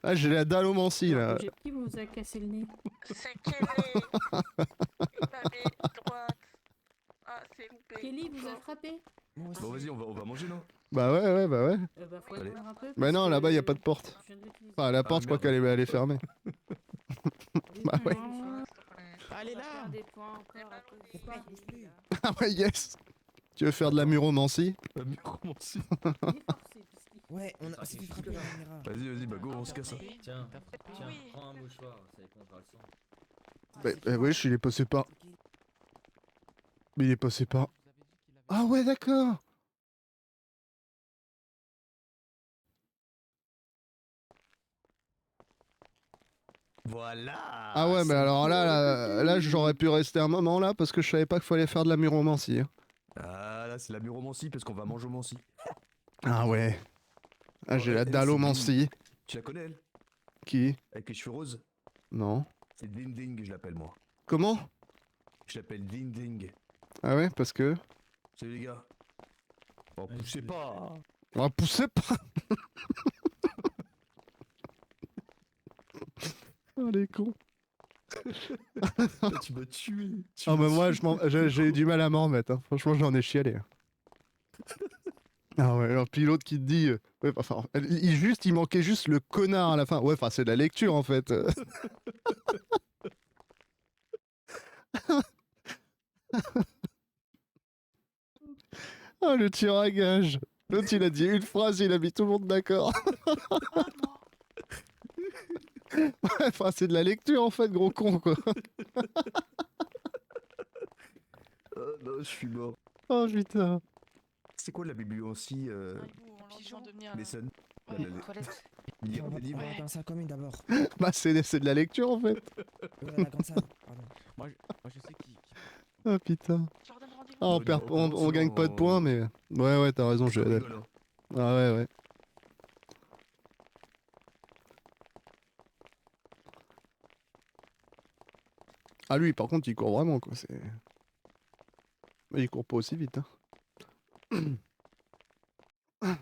S1: Ah, j'ai la dallomancie là.
S10: Qui vous a cassé le nez?
S12: C'est Kelly. Il m'a mis droite. Ah, c'est loupé.
S10: Kelly vous a frappé?
S5: Bon, vas-y, on va manger, non?
S1: Bah ouais, bah ouais.
S10: Bah, faut
S5: Allez.
S10: attendre un peu.
S1: Bah
S10: parce
S1: non,
S10: que
S1: là-bas, y a pas de porte.
S10: je viens de l'utiliser.
S1: Enfin, la porte, je crois qu'elle est fermée. Bah ouais.
S22: Allez là!
S15: Faire des points encore à cause de ça.
S1: Ah ouais, yes. Tu veux faire de la muromancie?
S5: La muromancie.
S22: Ouais, on s'est fait frapper la caméra.
S5: Vas-y, bah go, on se casse.
S4: Tiens, prends un mouchoir, ça épongera le sang.
S1: Bah wesh, il est passé par. Mais il est passé par. Ah ouais, d'accord.
S5: Voilà.
S1: Ah ouais, mais
S5: c'est
S1: alors
S5: bon.
S1: là, j'aurais pu rester un moment là parce que je savais pas qu'il fallait faire de la muromancie. Hein.
S5: Ah là, c'est la muromancie parce qu'on va manger au mancie.
S1: Ah ouais. Ah, j'ai la
S5: Elle, c'est
S1: dallomancie.
S5: Tu la connais, elle?
S1: Qui?
S5: Avec les cheveux roses?
S1: Non.
S5: C'est Ding Ding, je l'appelle moi.
S1: Comment?
S5: Je l'appelle Ding Ding.
S1: Ah ouais, parce que.
S5: Salut les gars. Oh, poussez pas.
S1: Ah, poussez pas. Oh les cons.
S5: Tu m'as tué.
S1: Ah bah moi j'ai eu du mal à m'en remettre, hein. Franchement j'en ai chialé. Hein. Ah ouais, alors puis l'autre qui te dit... ouais, enfin, il manquait juste le connard à la fin. Ouais, enfin c'est de la lecture en fait. Ah le tir à gage. L'autre il a dit une phrase, il a mis tout le monde d'accord. Ouais, enfin c'est de la lecture en fait, gros con quoi.
S5: Oh non, je suis mort.
S1: Oh putain.
S5: C'est quoi la bibliothèque Les sons. Lire des livres.
S22: On va dans la salle commune d'abord.
S1: Bah c'est de la lecture en fait.
S22: La grande salle, pardon.
S7: Moi je sais qui.
S1: Ah putain. Ah, on gagne pas de points mais... Ouais t'as raison, j'ai... Ah ouais. Ah lui par contre il court vraiment quoi, c'est... Mais il court pas aussi vite hein.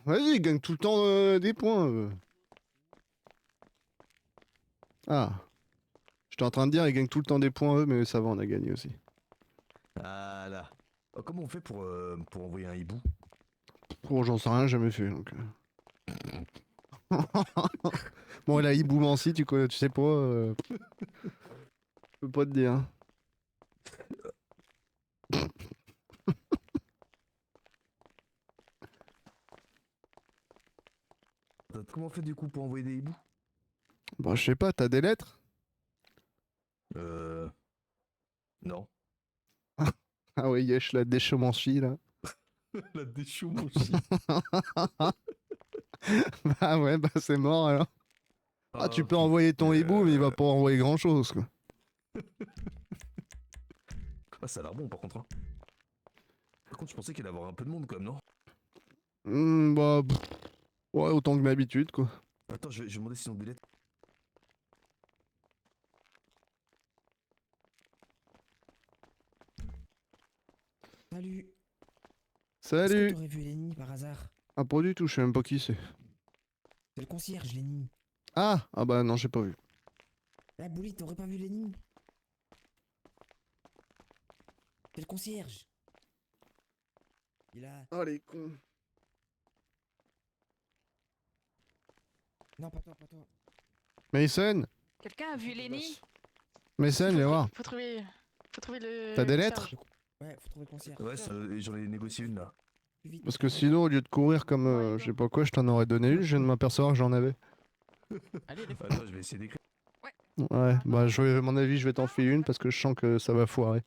S1: Vas-y, il gagne tout le temps des points. Ah. J'étais en train de dire il gagne tout le temps des points mais ça va, on a gagné aussi.
S5: Ah là. Oh, comment on fait pour envoyer un hibou?
S1: Oh j'en sais rien, jamais fait donc... Bon la hiboumancie tu sais pas... Je peux pas te dire.
S5: Comment on fait du coup pour envoyer des hiboux?
S1: Bah je sais pas, t'as des lettres?
S5: Non.
S1: Ah ouais, yesh, la déchaumancie là.
S5: La déchaumancie.
S1: Bah ouais, bah c'est mort alors. Ah tu peux envoyer ton hibou mais il va pas envoyer grand chose quoi.
S5: Ah ça a l'air bon par contre. Hein. Par contre je pensais qu'il allait y avoir un peu de monde quand même, non?
S1: Bah... Ouais, autant que d'habitude quoi.
S5: Attends, je vais demander s'ils ont des lettres.
S22: Salut.
S1: Salut.
S22: Est-ce que t'aurais vu Lenny par hasard?
S1: Ah pas du tout, je sais même pas qui c'est.
S22: C'est le concierge, Lenny.
S1: Ah bah non, j'ai pas vu.
S22: La Bouli, t'aurais pas vu Lenny? C'est le concierge. Il a...
S1: Oh les cons.
S22: Non, pas toi, pas toi.
S1: Mason?
S11: Quelqu'un a vu Lenny?
S1: Mais ça, viens voir.
S12: Faut trouver le.
S1: T'as des
S12: le
S1: lettres?
S12: Serge.
S22: Ouais, faut trouver le concierge.
S5: Ouais, j'en ai négocié une là.
S1: Parce que sinon, au lieu de courir comme je sais pas quoi, je t'en aurais donné une, je viens de m'apercevoir que j'en avais.
S5: Attends, je vais essayer d'écrire.
S1: Ouais, bah à mon avis, je vais t'en filer une parce que je sens que ça va foirer.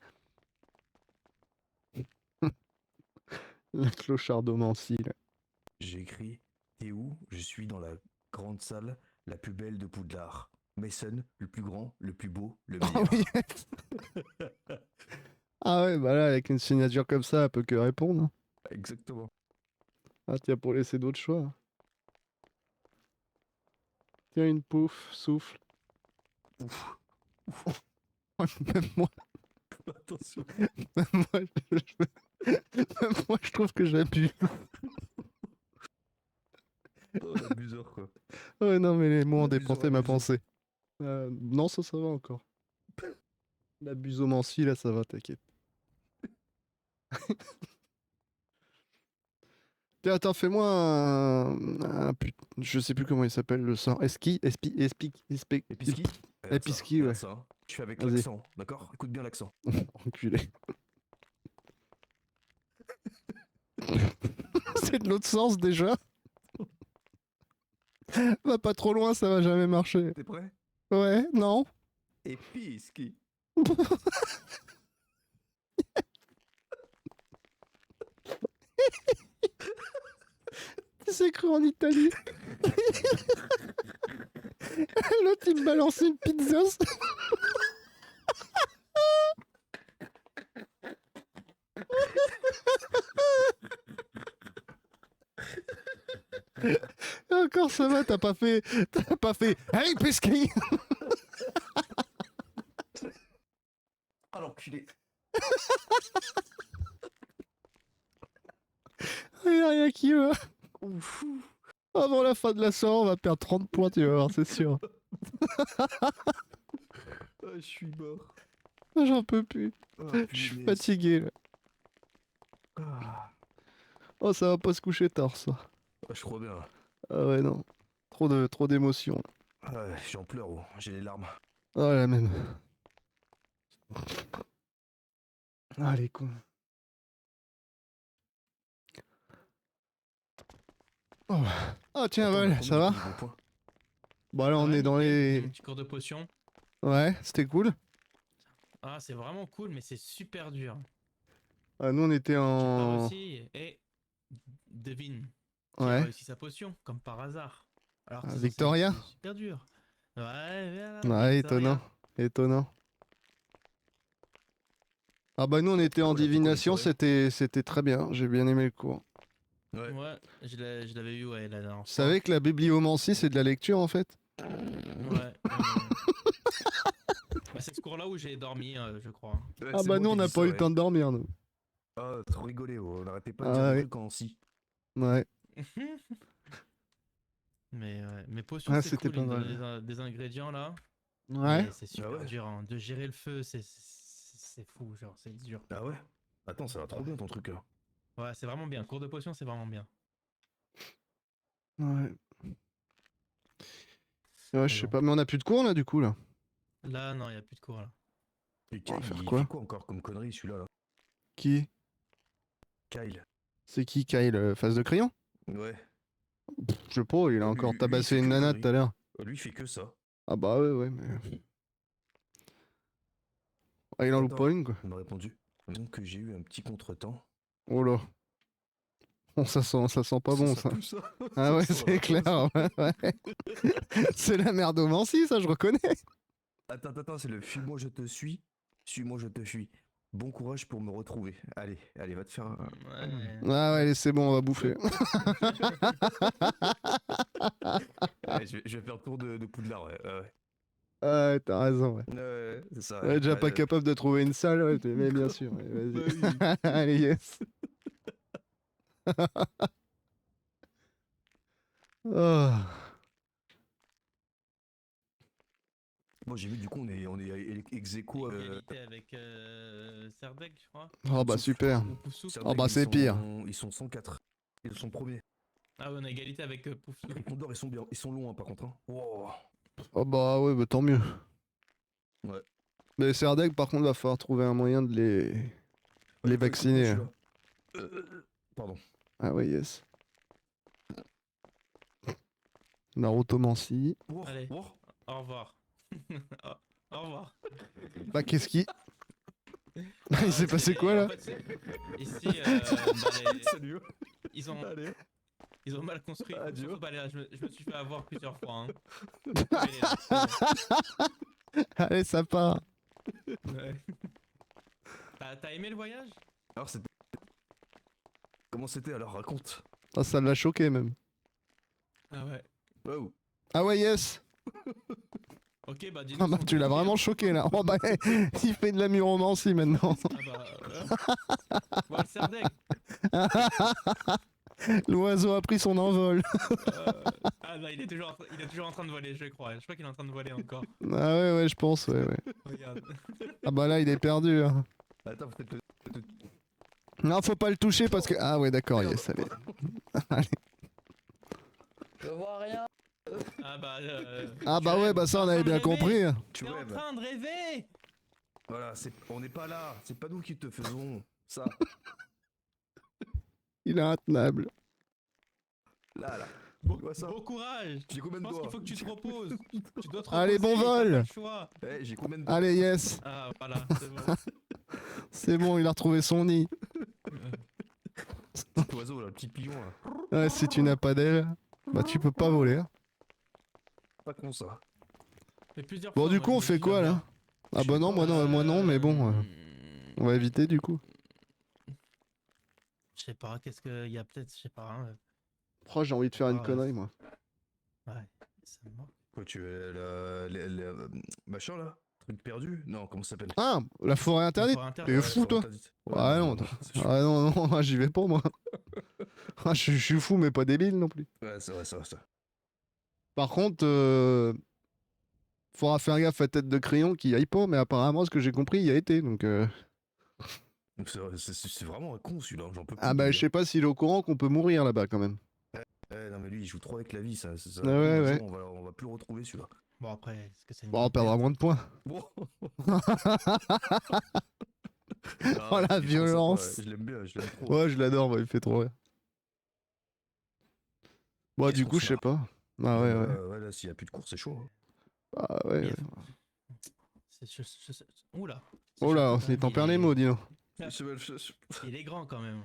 S1: La clochardomancie, là.
S5: J'ai écrit t'es où? Je suis dans la grande salle, la plus belle de Poudlard. Mason, le plus grand, le plus beau, le meilleur.
S1: Ah ouais, bah là, avec une signature comme ça, elle peut que répondre. Hein.
S5: Exactement.
S1: Ah, tiens, pour laisser d'autres choix. Tiens, une pouf, souffle.
S5: Ouf.
S1: Même moi.
S5: Attention.
S1: Même moi, je trouve que j'abuse.
S5: Oh, l'abuseur quoi.
S1: Ouais, non, mais les mots ont
S5: L'abuseur
S1: déporté ma
S5: abusé.
S1: pensée. Non, ça va encore. La busomancie, là, ça va, t'inquiète. Tiens, attends, fais-moi je sais plus comment il s'appelle le sort. Espiski. Episki, ouais.
S5: Ça, hein. Je fais avec
S1: Vas-y.
S5: l'accent, d'accord? Écoute bien l'accent.
S1: Enculé. C'est de l'autre sens déjà. Va pas trop loin, ça va jamais marcher.
S5: T'es prêt?
S1: Ouais, non.
S5: Episki.
S1: C'est cru en Italie. L'autre il me balance une pizza. Encore ça va, t'as pas fait hey Pesky.
S5: Ah l'enculé.
S1: Il y a rien qui va. Avant la fin de la soirée, on va perdre 30 points, tu vas voir, c'est sûr.
S5: Ah, je suis mort.
S1: J'en peux plus.
S5: Oh,
S1: Je suis
S5: punaise.
S1: fatigué là.
S5: Ah.
S1: Oh, ça va pas se coucher tard ça.
S5: Ah, je crois bien.
S1: Ah ouais, non. Trop d'émotions.
S5: Ah, ouais, j'en pleure, oh. J'ai les larmes.
S1: Ah, la même. Ah, les cons. Oh. Ah, tiens, Val, ça va? Bon, là, on est dans les.
S8: Petit cours de potion.
S1: Ouais, c'était cool.
S8: Ah, c'est vraiment cool, mais c'est super dur.
S1: Ah, nous, on était
S8: Pas
S1: en.
S8: aussi. Et devine. Qui
S1: Ouais.
S8: a réussi sa potion, comme par hasard. Alors que
S1: Ah,
S8: c'est censé
S1: Victoria?
S8: être super dur. Ouais, voilà,
S1: Ouais,
S8: Victoria.
S1: étonnant. Ah bah nous on était en divination, c'était très bien, j'ai bien aimé le cours.
S8: Ouais, je l'avais eu, ouais, la dernière
S1: Tu savais que la bibliomancie c'est de la lecture en fait?
S8: Ouais. Bah, c'est ce cours-là où j'ai dormi, je crois.
S5: Ouais,
S1: Ah
S5: c'est
S1: bah
S5: moi
S1: nous on
S5: qui
S1: n'a
S5: dis
S1: pas
S5: ça,
S1: eu le
S5: ouais.
S1: temps de dormir nous.
S5: Ah, trop rigolé, oh. On n'arrêtait pas de
S1: Ah
S5: dire des
S1: ouais.
S5: trucs en si.
S1: Ouais.
S8: Mais potion,
S1: Ah,
S8: c'est
S1: c'était
S8: cool,
S1: pas
S8: il me
S1: mal.
S8: donne des ingrédients là.
S1: Ouais.
S8: Mais c'est super dur, hein. De gérer le feu, c'est fou, genre, c'est dur.
S5: Ah ouais? Attends, ça va trop bien ton truc là.
S8: Ouais, c'est vraiment bien. Cours de potion, c'est vraiment bien.
S1: Ouais. Ouais, je sais pas, mais on a plus de cours là du coup là.
S8: Là, non, il n'y a plus de cours là.
S5: Et
S1: On va
S5: Kyle,
S1: faire
S5: il
S1: quoi
S5: fait quoi encore comme connerie celui-là là?
S1: Qui?
S5: Kyle.
S1: C'est qui Kyle? Face de crayon?
S5: Ouais.
S1: Je sais pas, il a encore
S5: Lui, il
S1: tabassé
S5: fait
S1: une
S5: que
S1: nana
S5: conneries.
S1: tout à l'heure.
S5: Lui, il fait que ça.
S1: Ah bah ouais, mais. Ah, il en loupe
S5: Attends,
S1: pas une quoi.
S5: il m'a répondu. Donc que j'ai eu un petit contretemps.
S1: Oh là. Bon, ça sent pas bon ça.
S5: pue, ça.
S1: Ah ouais,
S5: Ça
S1: c'est
S5: va,
S1: clair.
S5: ça.
S1: Ouais. C'est la merdomancie, ça je reconnais.
S5: Attends, c'est le fuis-moi je te suis. Suis-moi je te fuis. Bon courage pour me retrouver. Allez, va te faire un.
S1: Ah ouais, allez, c'est bon, on va bouffer.
S5: Ouais, je vais faire le tour de Poudlard, ouais. Ouais,
S1: Ouais, t'as raison, ouais.
S5: ouais, c'est ça.
S1: Ouais, déjà
S5: Ouais,
S1: pas capable de trouver une salle, ouais, mais bien sûr, ouais, vas-y. Allez, yes. Oh.
S5: Bon, j'ai vu, du coup, on est ex aequo.
S8: Égalité avec Serdeg, je crois.
S1: Oh bah super.
S8: Poufsou.
S1: Oh bah c'est pire.
S5: Ils sont 104. Ils sont premiers.
S8: Ah ouais, on a égalité avec Poufsou.
S5: Les Condors, ils sont bien. Ils sont longs, hein, par contre. Hein. Wow.
S1: Oh bah ouais, bah tant mieux.
S5: Ouais.
S1: Mais Serdeg, par contre, va falloir trouver un moyen de les vacciner.
S5: Pardon.
S1: Ah ouais, yes. Narutomancie.
S8: Allez, au revoir. Au revoir.
S1: Bah, qu'est-ce qui. Il s'est passé quoi là?
S8: En fait, ici,
S5: Salut.
S8: Ils ont mal construit. Surtout pas aller là, je me suis fait avoir plusieurs fois. Hein.
S1: Allez, ça part.
S8: Ouais. T'as aimé le voyage?
S5: Alors c'était... Comment c'était alors? Raconte.
S1: Ah, ça l'a choqué même.
S8: Ah ouais.
S5: Wow.
S1: Ah ouais, yes.
S8: Ok, bah dis-nous.
S1: Ah bah, tu l'as vraiment choqué là. Oh bah, il fait de la muromancie maintenant.
S8: Bon, le Serdeg.
S1: L'oiseau a pris son envol.
S8: Ah bah, il est toujours en train de voler, je crois. Je crois qu'il est en train de voler encore.
S1: Ah ouais, je pense, ouais.
S8: Regarde.
S1: Ah bah là, il est perdu. Hein.
S5: Attends, peut-être...
S1: Non, faut pas le toucher parce que... Ah ouais, d'accord, yes, allez. Allez.
S14: Je vois rien.
S1: Ah bah ouais, bah ça, on avait bien compris. Hein.
S5: Tu
S8: T'es en
S5: rêves.
S8: train de rêver.
S5: Voilà, on n'est pas là. C'est pas nous qui te faisons ça.
S1: Il est intenable.
S5: Là.
S8: Bon courage.
S5: J'ai combien de
S8: Je pense
S5: doigts?
S8: qu'il faut que tu te reposes. Tu dois te
S1: Allez, bon
S8: reposer, t'as
S1: vol.
S8: pas le choix.
S5: Eh, j'ai combien de doigts?
S1: Allez, yes.
S8: Ah voilà, c'est bon.
S1: C'est bon, il a retrouvé son nid.
S5: Petit oiseau là, le petit pion là.
S1: Ouais, si tu n'as pas d'aile, bah tu peux pas voler. Hein.
S5: Pas con ça.
S8: Mais plusieurs
S1: Bon,
S8: fois,
S1: du
S8: moi,
S1: coup,
S8: je
S1: on
S8: me
S1: fait
S8: dis,
S1: quoi
S8: genre,
S1: là? Ah bah non, moi non, mais bon, on va éviter du coup.
S8: Je sais pas, qu'est-ce qu'il y a peut-être, je sais pas. Hein.
S1: Oh, j'ai envie de faire une
S8: ouais.
S1: connerie, moi.
S8: Ouais, ça me manque.
S5: Quoi, tu veux le machin là? Truc perdu? Non, comment ça s'appelle?
S1: Ah, la forêt interdite.
S8: forêt interdite.
S1: T'es fou, toi? Ah non, ah non, j'y vais pas, moi. Ah, je suis fou, mais pas débile non plus.
S5: Ouais, c'est vrai, ça.
S1: Par contre, faudra faire gaffe à Tête de Crayon qui aille pas, mais apparemment, ce que j'ai compris, il y a été, donc...
S5: C'est vraiment un con celui-là, j'en peux plus.
S1: Ah bah, je sais pas s'il est au courant qu'on peut mourir là-bas, quand même.
S5: Non mais lui, il joue trop avec la vie, ça.
S1: Ah ouais.
S5: Un jour, on va plus le retrouver celui-là.
S8: Bon après, est-ce que c'est une
S1: Bon, on perdra moins de points.
S5: Bon.
S1: Oh la violence.
S5: Je l'aime bien, je l'aime trop.
S1: Ouais, je l'adore, il fait trop rire. Bon, du coup, je sais pas. Ah ouais.
S5: Ouais, là, s'il y a plus de course, c'est chaud. Hein.
S1: Ah ouais.
S8: Oula.
S1: Oh là, il t'en perd les mots, dis donc.
S8: Il est grand quand même.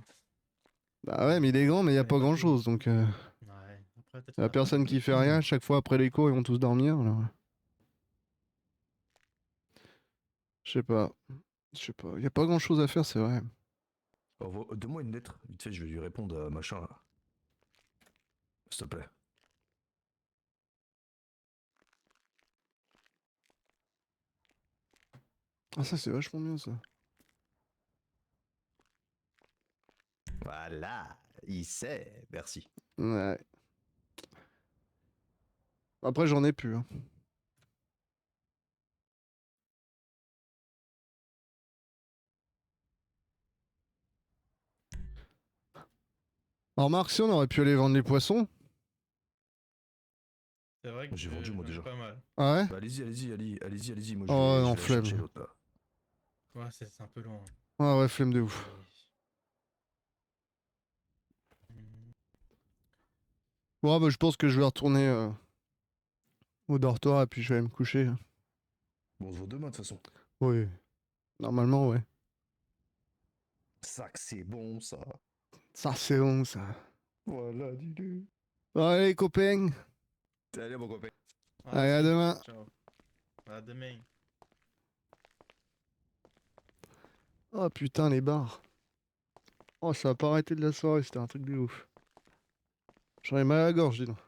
S1: Bah ouais, mais il est grand, mais il y a pas grand-chose, donc...
S8: Ouais, après, peut-être
S1: La personne qui fait rien, chaque fois après les cours, ils vont tous dormir, alors... Je sais pas. Il y a pas grand-chose à faire, c'est vrai.
S5: Donne-moi une lettre, vite fait, je vais lui répondre à machin là. S'il te plaît.
S1: Ah ça, c'est vachement bien, ça.
S5: Voilà, il sait, merci.
S1: Ouais. Après, j'en ai plus. Hein. Alors, Marc, si on aurait pu aller vendre les poissons.
S8: C'est vrai que
S5: j'ai vendu moi déjà.
S8: Pas mal.
S1: Ah ouais?
S5: Bah, allez-y. Moi,
S1: Oh
S5: je
S1: non,
S5: vais
S1: flemme.
S5: chercher l'autre, là.
S8: Ouais, c'est un peu long.
S1: Ah ouais, flemme de ouf. Bon, bah, je pense que je vais retourner au dortoir et puis je vais aller me coucher.
S5: Bon, on se voit demain de toute façon.
S1: Oui. Normalement, ouais.
S5: Ça que c'est bon, ça.
S1: Ça, c'est bon, ça.
S5: Voilà, dis-le.
S1: Bon, allez, copains.
S5: Allez, mon copain.
S1: Allez, à demain.
S8: Ciao. À demain.
S1: Oh putain, les bars. Oh, ça a pas arrêté de la soirée, c'était un truc de ouf. J'en ai mal à la gorge, dis donc.